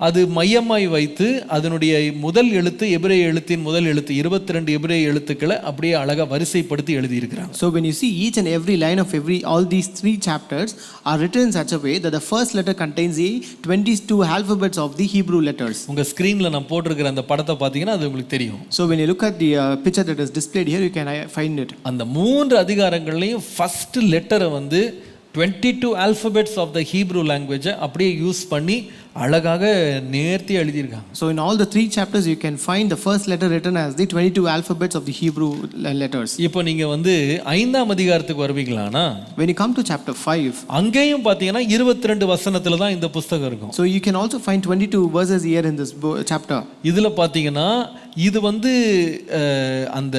அது மையமாய் வைத்து அதனுடைய முதல் எழுத்து எபிரேய எழுத்தின் முதல் எழுத்து 22 எபிரேய எழுத்துக்களை அப்படியே அழகா வரிசைப்படுத்தி எழுதி இருக்கிறாங்க. So when you see each and every line of all these 3 chapters are written in such a way that the first letter contains the 22 alphabets of the Hebrew letters. உங்க ஸ்கிரீன்ல நான் போட்டிருக்கிற அந்த படத்தை பார்த்தீங்கன்னா அது உங்களுக்கு தெரியும். So when you look at the picture that is displayed here, you can find it. அந்த 3 அதிகாரங்கள்லயும் ஃபர்ஸ்ட் லெட்டரை வந்து 22 alphabets of the Hebrew language அப்படியே யூஸ் பண்ணி அழகாக நேர்த்தி எழுதியிருக்காங்க. So in all the 3 chapters you can find the first letter written as the 22 alphabets of the Hebrew letters. இப்போ நீங்க வந்து 5ஆம் அதிகாரத்துக்கு வருவீங்களானா, when you come to chapter 5, அங்கேயும் பாத்தீங்கன்னா 22 வசனத்துல தான் இந்த புத்தகம் இருக்கும். so you can also find 22 verses here in this chapter. இதுல பாத்தீங்கன்னா இது வந்து அந்த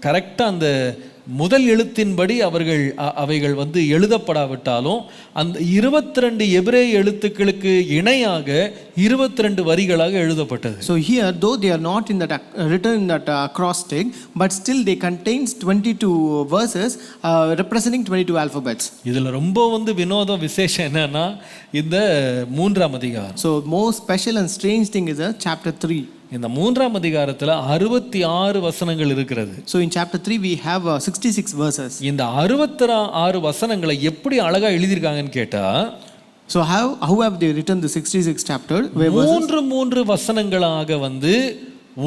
கரெக்டா அந்த முதல் எழுத்தின்படி அவைகள் வந்து எழுதப்படாவிட்டாலும் அந்த 22 எபிரேய எழுத்துக்களுக்கு இணையாக 22 வரிகளாக எழுதப்பட்டது. So here though they are not in that written in that acrostic, but still they contains 22 verses representing 22 alphabets. இதுல ரொம்ப வந்து வினோதம் விசேஷம் என்னன்னா இந்த 3ஆம் அதிகாரம். So most special and strange thing is chapter 3. இந்த 3ஆம் அதிகாரத்துல 66 வசனங்கள் இருக்கிறது. So in chapter 3 we have 66 verses. இந்த 66 வசனங்களை எப்படி அழகா எழுதிருக்காங்கன்னு கேட்டா, so how have they written the 66 chapter? மூன்று வசனங்களாக வந்து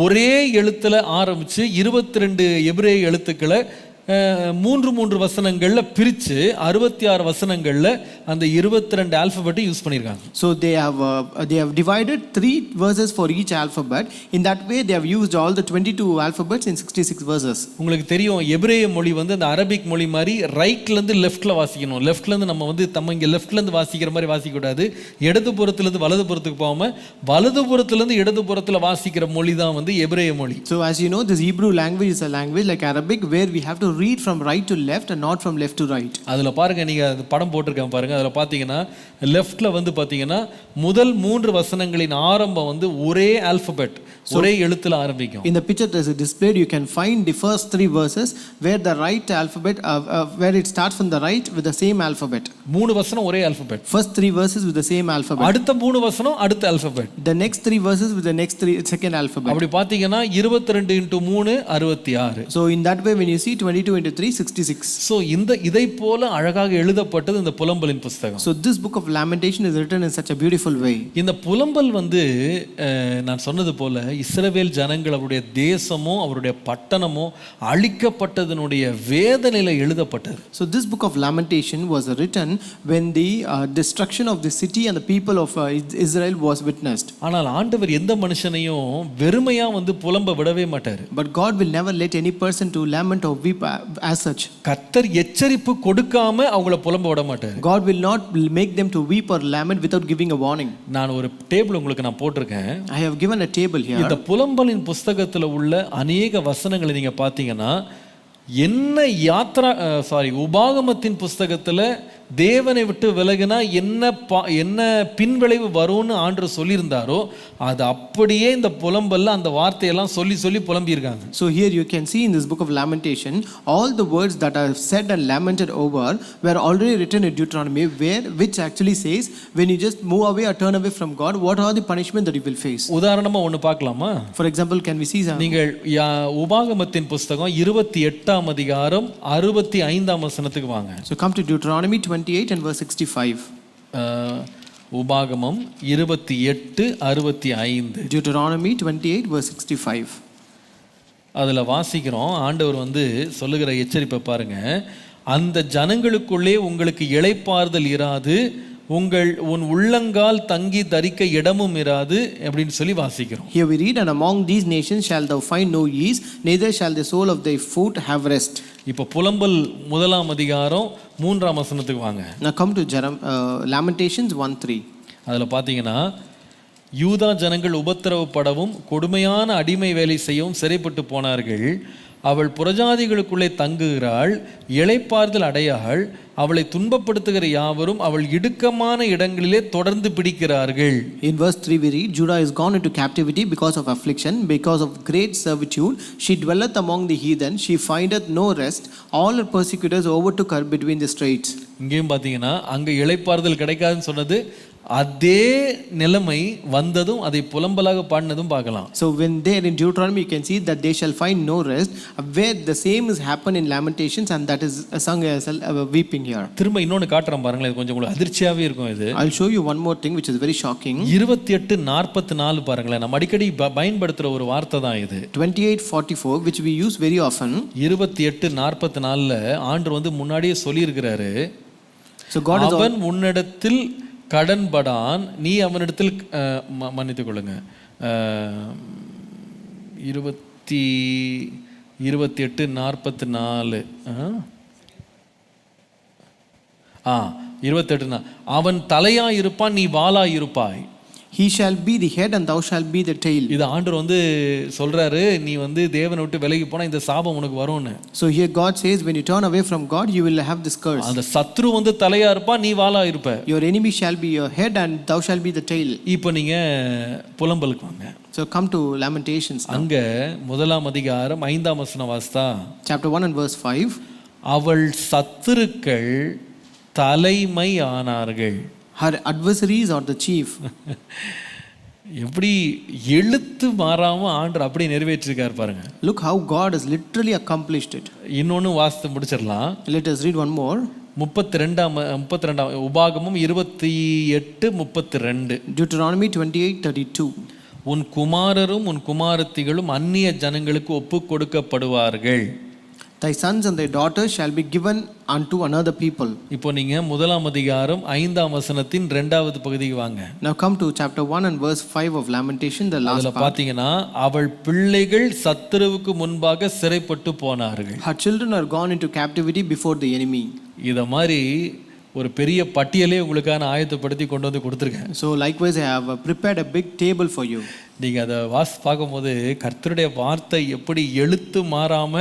ஒரே எழுத்துல ஆரம்பிச்சு 22 எபிரேய எழுத்துக்களை 3 வசனங்கள்ல பிரிச்சு 66 வசனங்கள்ல அந்த 22 ஆல்பபெட்டை யூஸ் பண்ணிருக்காங்க. So they have divided 3 verses for each alphabet. In that way they have used all the 22 alphabets in 66 verses. உங்களுக்கு தெரியும் எபிரேய மொழி வந்து அந்த அரபிக் மொழி மாதிரி ரைட்ல இருந்து லெஃப்ட்ல வாசிக்கணும். லெஃப்ட்ல இருந்து நம்ம வந்து இங்க லெஃப்ட்ல இருந்து வாசிக்கிற மாதிரி வாசிக்க கூடாது. இடது புறத்துல இருந்து வலது புறத்துக்கு போகாம வலது புறத்துல இருந்து இடது புறத்துல வாசிக்கிற மொழி தான் வந்து எபிரேய மொழி. So as you know, this Hebrew language is a language like Arabic where we have to read from right to left and not from left to right. அதுல பாருங்க, நீங்க அந்த படம் போட்டுருக்கேன் பாருங்க, அதுல பாத்தீங்கன்னா லெஃப்ட்ல வந்து பாத்தீங்கன்னா முதல் 3 வசனங்களின் ஆரம்பம் வந்து ஒரே ஆல்பபெட், ஒரே எழுத்துல ஆரம்பிக்கும். In the picture that is displayed you can find the first 3 verses where the right alphabet where it starts from the right with the same alphabet. 3 வசனம் ஒரே alphabet. First 3 verses with the same alphabet. அடுத்த 3 வசனம் அடுத்த alphabet. The next 3 verses with the next second alphabet. அப்படி பாத்தீங்கன்னா 22 × 3 66. So in that way when you see 22 × 3 66. So இதை போல அழகாக எழுதப்பட்டது இந்த புலம்பலின் புத்தகம். So this book of Lamentation is written in such a beautiful way. இந்த புலம்பல் வந்து நான் சொன்னது போல இஸ்ரவேல் ஜனங்கள் அவருடைய தேசமோ அவருடைய பட்டணமோ அழிக்கப்பட்டதனுடைய வேதனையில எழுதப்பட்டது. So this book of Lamentation was written when the destruction of the city and the people of Israel was witnessed. ஆனால் ஆண்டவர் எந்த மனுஷனையும் வெறுமையா வந்து புலம்ப விடவே மாட்டார். But God will never let any person to lament or weep as such. கர்த்தர் எச்சரிப்பு கொடுக்காம அவங்கள புலம்ப விட மாட்டார். God will not make them to weep or lament without giving a warning. நான் ஒரு டேபிள் உங்களுக்கு நான் போட்டிருக்கேன். I have given a table here. இந்த புலம்பலின் புத்தகத்துல உள்ள அநேக வசனங்களை நீங்க பாத்தீங்கன்னா உபாகமத்தின் புஸ்தகத்துல தேவனை விட்டு விலகினா என்ன பின்விளைவு வரும்னு ஆண்டவர் சொல்லியிருந்தாரோ அது அப்படியே இந்த புலம்பல்ல அந்த வார்த்தையெல்லாம் சொல்லி புலம்பியிருக்காங்க. So here you can see in this book of Lamentation all the words that are said and lamented over were already written in Deuteronomy which actually says when you just move away or turn away from God, what are the punishment that you will face. உதாரணமா ஒன்னு பார்க்கலாமா? For example, can we see நீங்கள் உபாகமத்தின் புஸ்தகம் 28ஆம் அதிகாரம் 65ஆம் வசனத்துக்கு வாங்க. So come to Deuteronomy 28 and verse 65. உபாகமம் 28:65. Deuteronomy 28 verse 65. அதில் வாசிக்கிறோம், ஆண்டவர் வந்து சொல்லுகிற எச்சரிப்பை பாருங்க. அந்த ஜனங்களுக்குள்ளே உங்களுக்கு இளைப்பாறுதல் இராது, உன் உள்ளங்கால் தங்கி தரிக்க இடமும் இராது அப்படின்னு சொல்லி வாசிக்கிறோம். Here we read, and among these nations shall thou find no ease, neither shall the sole of thy foot have rest. இப்போ புலம்பல் 1 அதிகாரம் 3 வசனத்துக்கு வாங்க. Now come to Lamentations 1:3. அதில் பார்த்தீங்கன்னா, யூதா ஜனங்கள் உபத்திரவப்படவும் கொடுமையான அடிமை வேலை செய்யவும் சிறைப்பட்டு போனார்கள். அவள் புறஜாதிகளுக்குள்ளே தங்குகிறாள், இளைப்பாறுதல் அடையாள். அவளை துன்பப்படுத்துகிற யாவரும் அவள் இடுக்கமான இடங்களிலே தொடர்ந்து பிடிக்கிறார்கள். In verse 3 we read, Judah is gone into captivity because of affliction, because of great servitude. She dwelleth among the heathen, she findeth no rest. All her persecutors overtook her between the straits. இங்கேயும் பார்த்தீங்கன்னா, அங்கே இளைப்பாறுதல் கிடைக்காதுன்னு சொன்னது அதே நிலைமை வந்ததும் அதை புலம்பலாக பாடினதும் பார்க்கலாம். So when there in Deuteronomy you can see that they shall find no rest, where the same is happened in Lamentations, and that is sung as weeping here. திரும்ப இன்னொன்னு காட்டுறேன் பாருங்களேன், இது கொஞ்சம் உங்களுக்கு அதிர்ச்சியாவே இருக்கும். இது I'll show you one more thing which is very shocking. 28:44 பாருங்களேன், நம்ம அடிக்கடி பயன்படுத்துற ஒரு வார்த்தை தான் இது. 28:44 which we use very often. 28:44ல ஆண்டவர் வந்து முன்னாடியே சொல்லியிருக்கிறாரு, so God is அவன் உன்னிடத்தில் கடன்படான், நீ அவனிடத்தில் மன்னித்துக் கொள்ளுங்க. 28:44 28 அவன் தலையா இருப்பான், நீ வாளா இருப்பாய். He shall be the head and thou shalt be the tail. இது ஆண்டவர் வந்து சொல்றாரு, நீ வந்து தேவனை விட்டு விலகி போனா இந்த சாபம் உனக்கு வரும்னு. So here God says, when you turn away from God you will have this curse. அந்த சத்ரு வந்து தலையா இருப்பான், நீ வாளா இருப்ப. Your enemy shall be your head and thou shalt be the tail. இப்போ நீங்க புலம்பலுக்கு வாங்க. So come to Lamentations now. அங்க 1 அதிகாரம் 5 வசனம் வாஸ்தா. Chapter 1 and verse 5. அவள் சத்துருக்கள் தலைமை ஆனார்கள். Her adversaries are the chief. எப்படி எழுத்து மாறாம ஆண்டவர் அப்படி நிறைவேற்றிருக்கார் பாருங்க. Look how God has literally accomplished it. இன்னொன்னு வாசித்து முடிச்சிடலாம். Let us read one more. 32 உபாகமம் 28:32. Deuteronomy 28:32. உன் குமாரரும் உன் குமாரத்திகளும் அந்நிய ஜனங்களுக்கு ஒப்பு கொடுக்கப்படுவார்கள். Thy sons and thy daughters shall be given unto another people. இப்போ நீங்க 1 அதிகாரம் 5 வசனத்தின் 2வது பகுதிக்கு வாங்க. Now come to chapter 1 and verse 5 of Lamentation, the last அதுல part. பாத்தீங்கன்னா, அவள் பிள்ளைகள் சத்துருவுக்கு முன்பாக சிறைப்பட்டு போனார்கள். Her children are gone into captivity before the enemy. இத மாதிரி ஒரு பெரிய பட்டியலே உங்களுக்கான ஆயத்தப்படுத்தி கொண்டு வந்து கொடுத்துருக்கேன். So likewise I have prepared a big table for you. நீங்கள் அதை பார்க்கும்போது கர்த்தருடைய வார்த்தை எப்படி எழுத்து மாறாம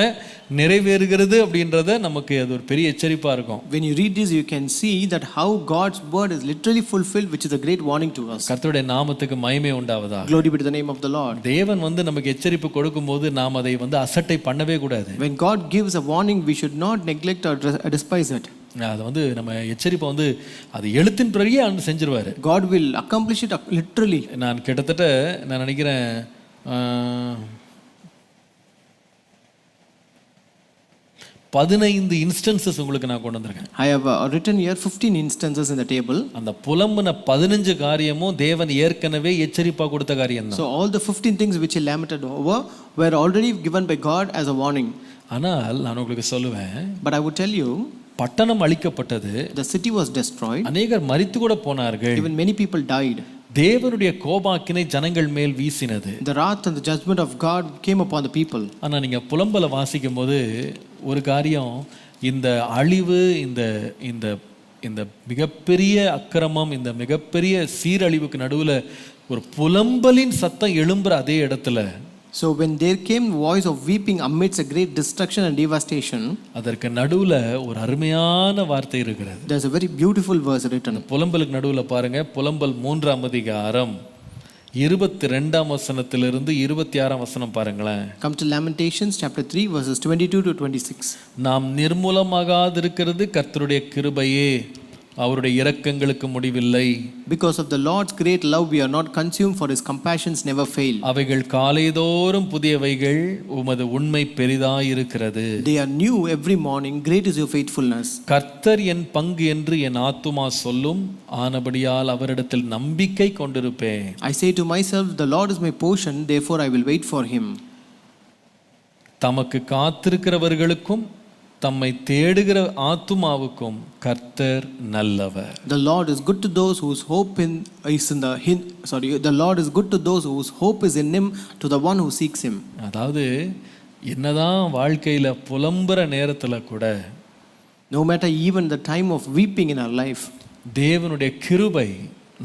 நிறைவேறுகிறது அப்படின்றத நமக்கு அது ஒரு பெரிய எச்சரிப்பாக இருக்கும். When you read this you can see that how God's word is literally fulfilled, which is a great warning to us. கர்த்தருடைய நாமத்துக்கு மகிமை உண்டாவதா. Glory be to the name of the Lord. தேவன் வந்து நமக்கு எச்சரிப்பு கொடுக்கும்போது நாம் அதை வந்து அசட்டை பண்ணவே கூடாது. When God gives a warning we should not neglect or despise it. அது வந்து நம்ம எச்சரிப்பை வந்து அது எழுத்தின் பிறகே ஆண்டு செஞ்சிருவாரு. God will accomplish it literally. நான் கிட்டத்தட்ட நான் நினைக்கிறேன் 15 இன்ஸ்டன்சஸ் உங்களுக்கு நான் கொண்டு வந்திருக்கேன். I have written here 15 instances in the table. அந்த புலம்புன 15 காரியமும் தேவன் ஏற்கனவே எச்சரிப்பா கொடுத்த காரியம் தான். So all the 15 things which he lamented over were already given by God as a warning. ஆனால் நான் உங்களுக்கு சொல்லுவேன், But I would tell you, பட்டணம் அழிக்கப்பட்டது, the city was destroyed, அநேகர் மரித்து கூட போனார்கள், even many people died. தேவனுடைய கோபாக்கினை ஜனங்கள் மேல் வீசினது. The wrath and the judgment of God came upon the people. ஆனா நீங்க புலம்பல வாசிக்கும் போது ஒரு காரியம், இந்த அழிவு, இந்த இந்த இந்த மிகப்பெரிய அக்கிரமம், இந்த மிகப்பெரிய சீரழிவுக்கு நடுவுல ஒரு புலம்பலின் சத்தம் எழும்புற அதே இடத்துல, So when there came voice of weeping amidst a great destruction and devastation, அதற்கு நடுவுல ஒரு அருமையான வார்த்தை இருக்கிறது. there's a very beautiful verse written. புலம்பலுக்கு நடுவுல பாருங்க, புலம்பல் 3 அதிகாரம் 22 வசனத்திலிருந்து 26 வசனம் பாருங்களேன். Come to Lamentations chapter 3 verses 22 to 26. நாம் நிர்மூலமாகாதிருக்கிறது கர்த்தருடைய கிருபையே, அவருடைய இரக்கங்களுக்கு முடிவில்லை. Because of the Lord's great love, we are not consumed, for his compassions never fail. அவைகள் காலைதோறும் புதியவைகள், உமது உண்மை பெரிதாயிருக்கிறது. They are new every morning, great is your faithfulness. கர்த்தர் என் பங்கு என்று என் ஆத்துமா சொல்லும், ஆனபடியால் அவரிடத்தில் நம்பிக்கை கொண்டிருப்பேன். I say to myself, the Lord is my portion, therefore I will wait for him. தமக்கு காத்திருக்கிறவர்களுக்கும் தம்மை தேடுகிற ஆத்துமாவுக்கும் கர்த்தர் நல்லவர். The Lord is good to those whose hope the Lord is good to those whose hope is in him, to the one who seeks him. அதாவது என்னதான் வாழ்க்கையில புலம்புற நேரத்துல கூட, no matter even the time of weeping in our life, தேவனுடைய கிருபை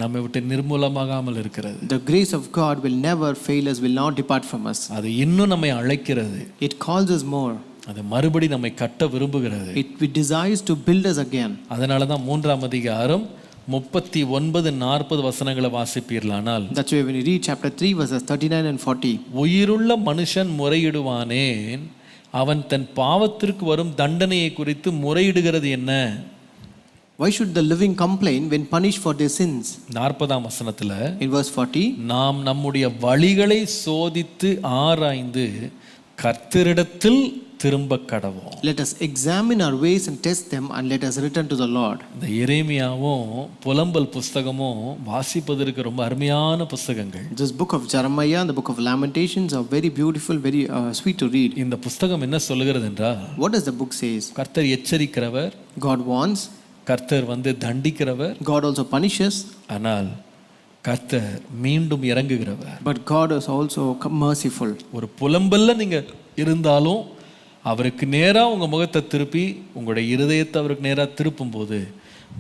நம்மை விட்டு நிர்மூலமாகாமல் இருக்கிறது. The grace of God will never fail us, will not depart from us. அது இன்னும் நம்மை அழைக்கிறது. It calls us more. அது மறுபடி நம்மை கட்ட விரும்புகிறது. It desires to build us again. அதனால தான் 3ஆம் அதிகாரம் 39-40 வசனங்களை வாசிப்பீர்களானால், That's why when you read chapter 3 verses 39 and 40, உயிருள்ள மனுஷன் முறையிடுவானேன், அவன் தன் பாவத்திற்கு வரும் தண்டனையை குறித்து முறையிடுகிறது என்ன? Why should the living complain when punished for their sins? 40ஆம் வசனத்துல, In verse 40, நாம் நம்முடைய வழிகளை சோதித்து ஆராய்ந்து கர்த்தரிடத்தில் திரும்ப கடவோம். let us examine our ways and test them, and let us return to the Lord. இந்த எரேமியாவும் புலம்பல் புஸ்தகமும் வாசிப்பதற்கு ரொம்ப அருமையான புஸ்தகங்கள். This book of Jeremiah and the book of Lamentations are very beautiful, very sweet to read. இந்த புஸ்தகம் என்ன சொல்லுகிறது என்றால், What does the book says? கர்த்தர் எச்சரிக்கிறவர், God warns, கர்த்தர் தண்டிக்கிறவர், God also punishes, ஆனால் கர்த்தர் மீண்டும் இறங்குகிறவர். but God is also merciful. ஒரு புலம்பல்ல நீங்க இருந்தாலும் அவருக்கு நேரா உங்க முகத்தை திருப்பி உங்களுடைய இருதயத்தை அவருக்கு நேரா திருப்பும் போது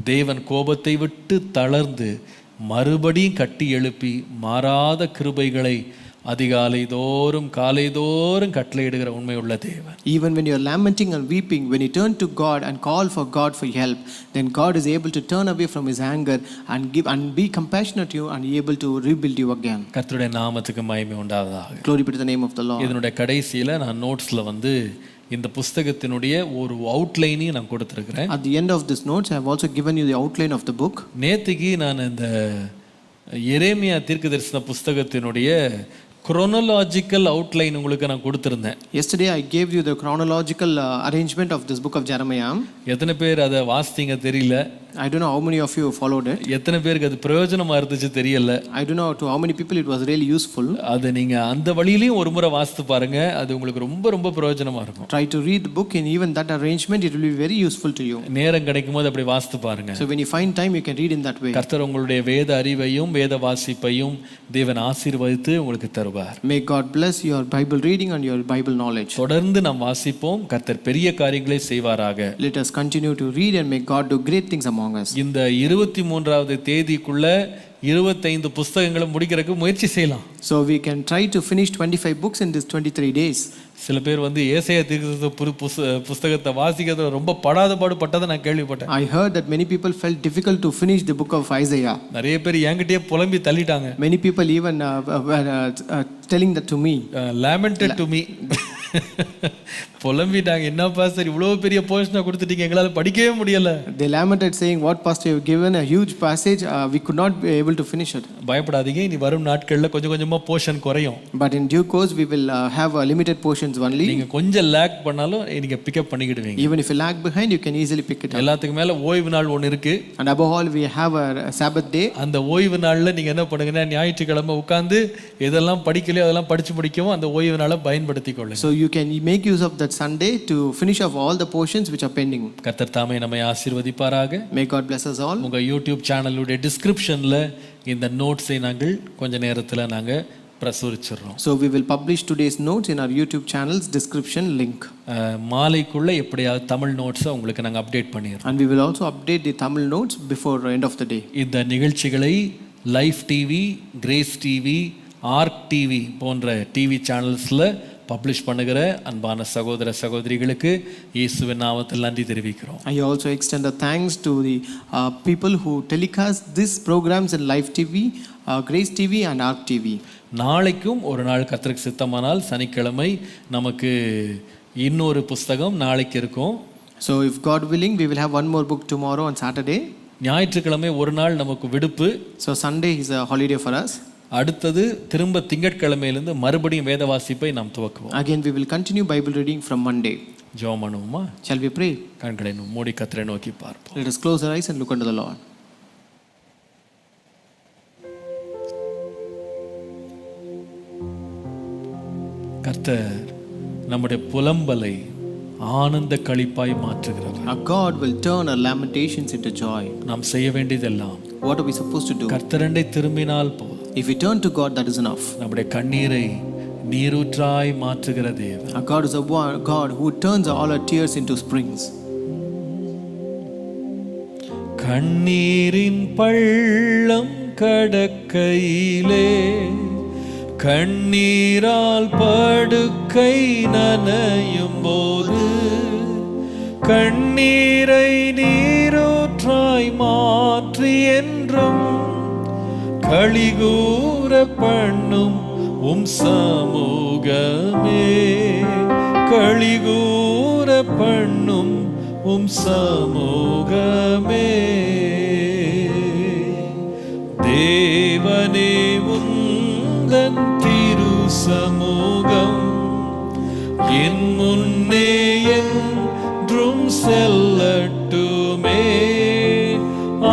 தேவன் கோபத்தை விட்டு தளர்ந்து மறுபடியும் கட்டி எழுப்பி மாறாத கிருபைகளை அதிகாலை தோறும் காலை தோறும் கட்டளையிடுகிற உண்மையுள்ள தேவன். Even when you are lamenting and weeping, when you turn to God and call for God for help, then God is able to turn away from his anger and give and be compassionate to you and able to rebuild you again. கர்த்தருடைய நாமத்துக்கு மகிமை உண்டாவதாக. Glory be to the name of the Lord. இதனுடைய கடைசியில நான் நோட்ஸ்ல இந்த புஸ்தகத்தினுடைய ஒரு அவுட்லைனையும் நான் கொடுத்திருக்கிறேன். At the end of this notes, I have also given you the outline of the book. நேத்திக்கு நான் இந்த எரேமியா தீர்க்கதரிசன புஸ்தகத்தினுடைய chronological outline உங்களுக்கு நான் கொடுத்திருந்தேன். Yesterday I gave you the chronological arrangement of this book of Jeremiah. எத்தனை பேர் அதை வாசித்தீங்க தெரியல. I don't know how many of you followed it. எத்தனை பேருக்கு அது பிரயோஜனமா இருந்துச்சு தெரியல. I don't know to how many people it was really useful. அது நீங்க அந்த வழியிலயும் ஒரு முறை வாசித்து பாருங்க. அது உங்களுக்கு ரொம்ப ரொம்ப பிரயோஜனமா இருக்கும். Try to read the book in even that arrangement, it will be very useful to you. நேரம் கிடைக்கும்போது அப்படி வாசித்து பாருங்க. So when you find time, you can read in that way. கர்த்தர் உங்களுடைய வேத அறிவையும் வேத வாசிப்பையும் தேவன் ஆசீர்வதித்து உங்களுக்கு தருவார். May God bless your Bible reading and your Bible knowledge. தொடர்ந்து நாம் வாசிப்போம். கர்த்தர் பெரிய காரியங்களை செய்வாராக. Let us continue to read and may God do great things among us. இந்த 23வது தேதிக்குள்ள 25 புத்தகங்களை முடிக்கிறதுக்கு முயற்சி செய்யலாம். So we can try to finish 25 books in this 23 days. சில பேர் ஏசாயா தீர்க்கதரிசன புத்தகத்தை வாசிக்கிறதுல ரொம்ப படாதபாடுபட்டதை நான் கேள்விப்பட்டேன். I heard that many people felt difficult to finish the book of Isaiah. நிறைய பேர் என்கிட்டயே புலம்பி தள்ளிட்டாங்க. Many people even telling that to me. Lamented to me. புலம்பிட்டாங்க. என்னப்பா சார் இவ்வளவு பெரிய போர்ஷனை கொடுத்துட்டீங்க, எங்களால படிக்கவே முடியல. They lamented saying, what pastor you have given a huge passage, we could not be able to finish it. பயப்படாதீங்க, இனி வரும் நாட்கள்ல கொஞ்சம் கொஞ்சமா போர்ஷன் குறையும். But in due course we will have a limited portions only. நீங்க கொஞ்சம் lock பண்ணாலும் நீங்க பிக் அப் பண்ணிடுவீங்க. Even if you lag behind, you can easily pick it up. எல்லாத்துக்கு மேல ஓய்வு நாள் ஒன்னு இருக்கு. And above all we have a Sabbath day. அந்த ஓய்வு நாள்ல நீங்க என்ன பண்ணுங்கன்னா ஞாயிற்றுக்கிழமை உட்கார்ந்து எதெல்லாம் படிக்கலையோ அதெல்லாம் படிச்சு முடிக்கவும் அந்த ஓய்வு நாளை பயன்படுத்திக் கொள்ளுங்க. So you can make use of that Sunday to finish off all the portions which are pending. கர்த்தர் தாமே நம்மை ஆசீர்வதிப்பாராக. May God bless us all. உங்க யூடியூப் சேனலுடைய டிஸ்கிரிப்ஷன்ல இந்த நோட்ஸை நாங்கள் கொஞ்ச நேரத்துல நாங்க பிரசுரிச்சிடுறோம். So we will publish today's notes in our YouTube channel's description link. மாலைக்குள்ள எப்படியாவது தமிழ் நோட்ஸை உங்களுக்கு நாங்க அப்டேட் பண்ணிடுறோம். And we will also update the Tamil notes before end of the day. இந்த நிகழ்ச்சிகளை Life TV, Grace TV, Ark TV போன்ற TV சேனல்ஸ்ல publish பண்ணுகிற அன்பான சகோதர சகோதரிகளுக்கு இயேசுவின் நாமத்தில் நன்றி தெரிவிக்கிறோம். I also extend a thanks to the people who telecast these programs in Live TV, Grace TV and Arc TV. நாளைக்கும் ஒரு நாள் கர்த்தருக்கு சித்தமானால் சனிக்கிழமை நமக்கு இன்னொரு புத்தகம் நாளைக்கு இருக்கும். So if God willing, we will have one more book tomorrow on Saturday. ஞாயிற்றுக்கிழமை ஒரு நாள் நமக்கு விடுப்பு. So Sunday is a holiday for us. அடுத்தது திரும்ப திங்கட்கிழமையிலிருந்து மறுபடியும் வேத வாசிப்பை நாம் துவக்குவோம். Again we will continue Bible reading from Monday. ஜெபம் பண்ணுவோமா? Shall we pray? கண்களை மூடி கர்த்தரை நோக்கி பார்ப்போம். Let us close our eyes and look unto the Lord. கர்த்தர் நம்முடைய புலம்பலை ஆனந்த களிப்பாய் மாற்றுகிறவர். Our God will turn our lamentations into joy. நாம் செய்ய வேண்டியதெல்லாம் What are we supposed to do? கர்த்தரண்டை திரும்பினால் போதும். If we turn to God, that is enough. நம்முடைய கண்ணீரை நீரூற்றாய் மாற்றுகிற தேவன். Our God is a God who turns all our tears into springs. கண்ணீரின் பள்ளம் கடக்கையிலே கண்ணீரால் படுக்கை நனையும் போது கண்ணீரை நீரூற்றாய் மாற்றி என்றும் களிகூர பண்ணும் உம் சமூகமே களிகூர பண்ணும் உம் சமூகமே தேவனே உந்தன் திரு சமூகம் என் முன்னே என்றும் செல்லட்டுமே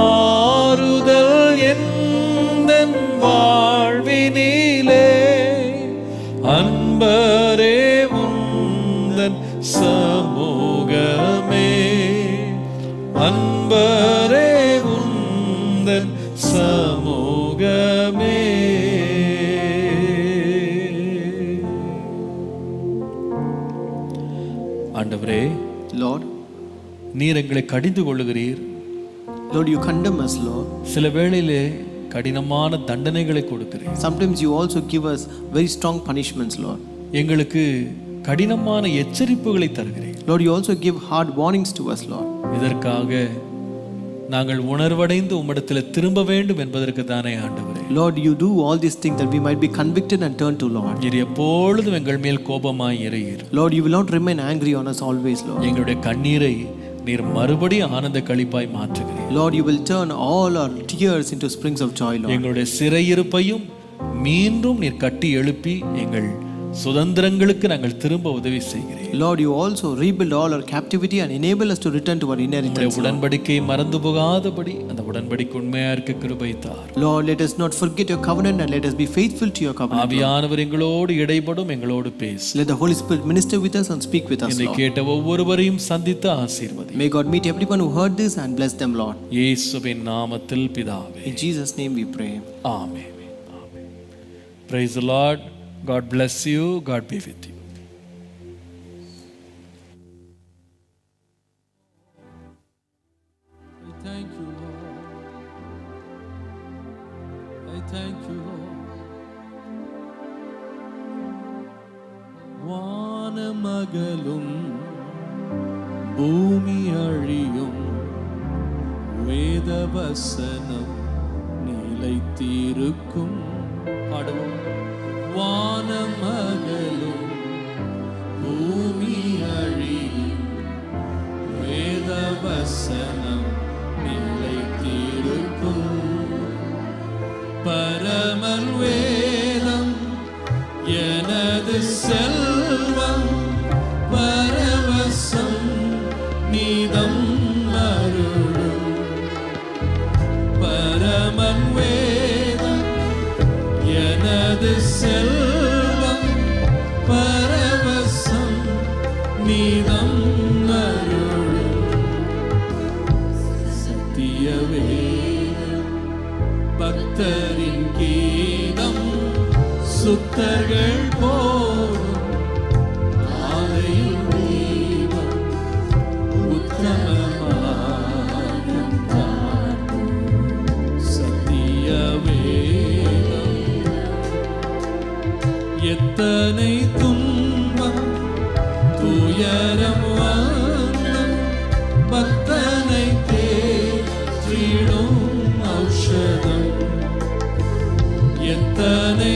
ஆறுதல் எந்தன் வாழ்வினிலே அன்பரே உந்தன் சமூகமே அன்பரே உந்தன் சமூகமே. ஆண்டவரே, Lord, நீர் எங்களை கடிந்து கொள்ளுகிறீர். Lord, you condemn us, Lord. சில வேளையிலே கடினமான தண்டனைகளை கொடுக்கிறீர். Sometimes you also give us very strong punishments, Lord. எங்களுக்கு கடினமான எச்சரிப்புகளை தருகிறீர். Lord, you also give hard warnings to us, Lord. இதற்காக நாங்கள் உணர்வடைந்து உம்மிடத்தில் திரும்ப வேண்டும் என்பதற்கு தானே ஆண்டவரே. Lord, you do all these things that we might be convicted and turn to Lord. நீர் எப்பொழுதும் எங்கள் மேல் கோபமாய் இருக்கிறீர். Lord, you will not remain angry on us always, Lord. எங்களுடைய கண்ணீரை நீர் மறுபடியும் ஆனந்த களிப்பாய் மாற்றுகிறீர். Lord, you will turn all our tears into springs of joy, Lord. எங்களுடைய சிறையிருப்பையும் மீண்டும் நீர் கட்டி எழுப்பி எங்கள் சுதந்திரங்களுக்கு நாங்கள் திரும்ப உதவி செய்கிறீர். Lord, you also rebuild all our captivity and enable us to return to our inheritance. உடன்படிக்கையை மறந்து போகாதபடி அந்த உடன்படிக்கை உண்மையா இருக்க கிருபை தார். Lord, let us not forget your covenant and let us be faithful to your covenant. ஆவியானவர் எங்களோடு இடைபடும், எங்களோடு பேசு. Let the Holy Spirit minister with us and speak with us, இதை Lord. கேட்ட ஒவ்வொருவரையும் சந்தித்து ஆசீர்வதி. May God meet everyone who heard this and bless them, Lord. இயேசுவின் நாமத்தில் பிதாவே. In Jesus' name we pray. Amen. Amen. Praise the Lord. God bless you. God be with you. I thank you, Lord. I thank you, Lord. வானமகலும் பூமி அழியும் வேதவசனம் நிலைத்திருக்கும். பாடுவோம். வானமகலும் பூமி அழியும் வேதவசனம் நிலைத்திருக்கும். பரமல் வேதம் எனது செல்வம் பரவசம் நீதம் அருளும். பரமன் வேதம் எனது செல்வம் பரவசம் நீதம் அருளும். சத்திய வேதம் பக்தரின் கீதம் சுத்தர்கள் போடும் ஆலையில் தீபம் உத்தமமாகும் காட்டும். சத்திய வேதம் எத்தனை துன்பம் துயரம் வந்தும் பக்தனை தேற்றிடும் ஔஷதம். எத்தனை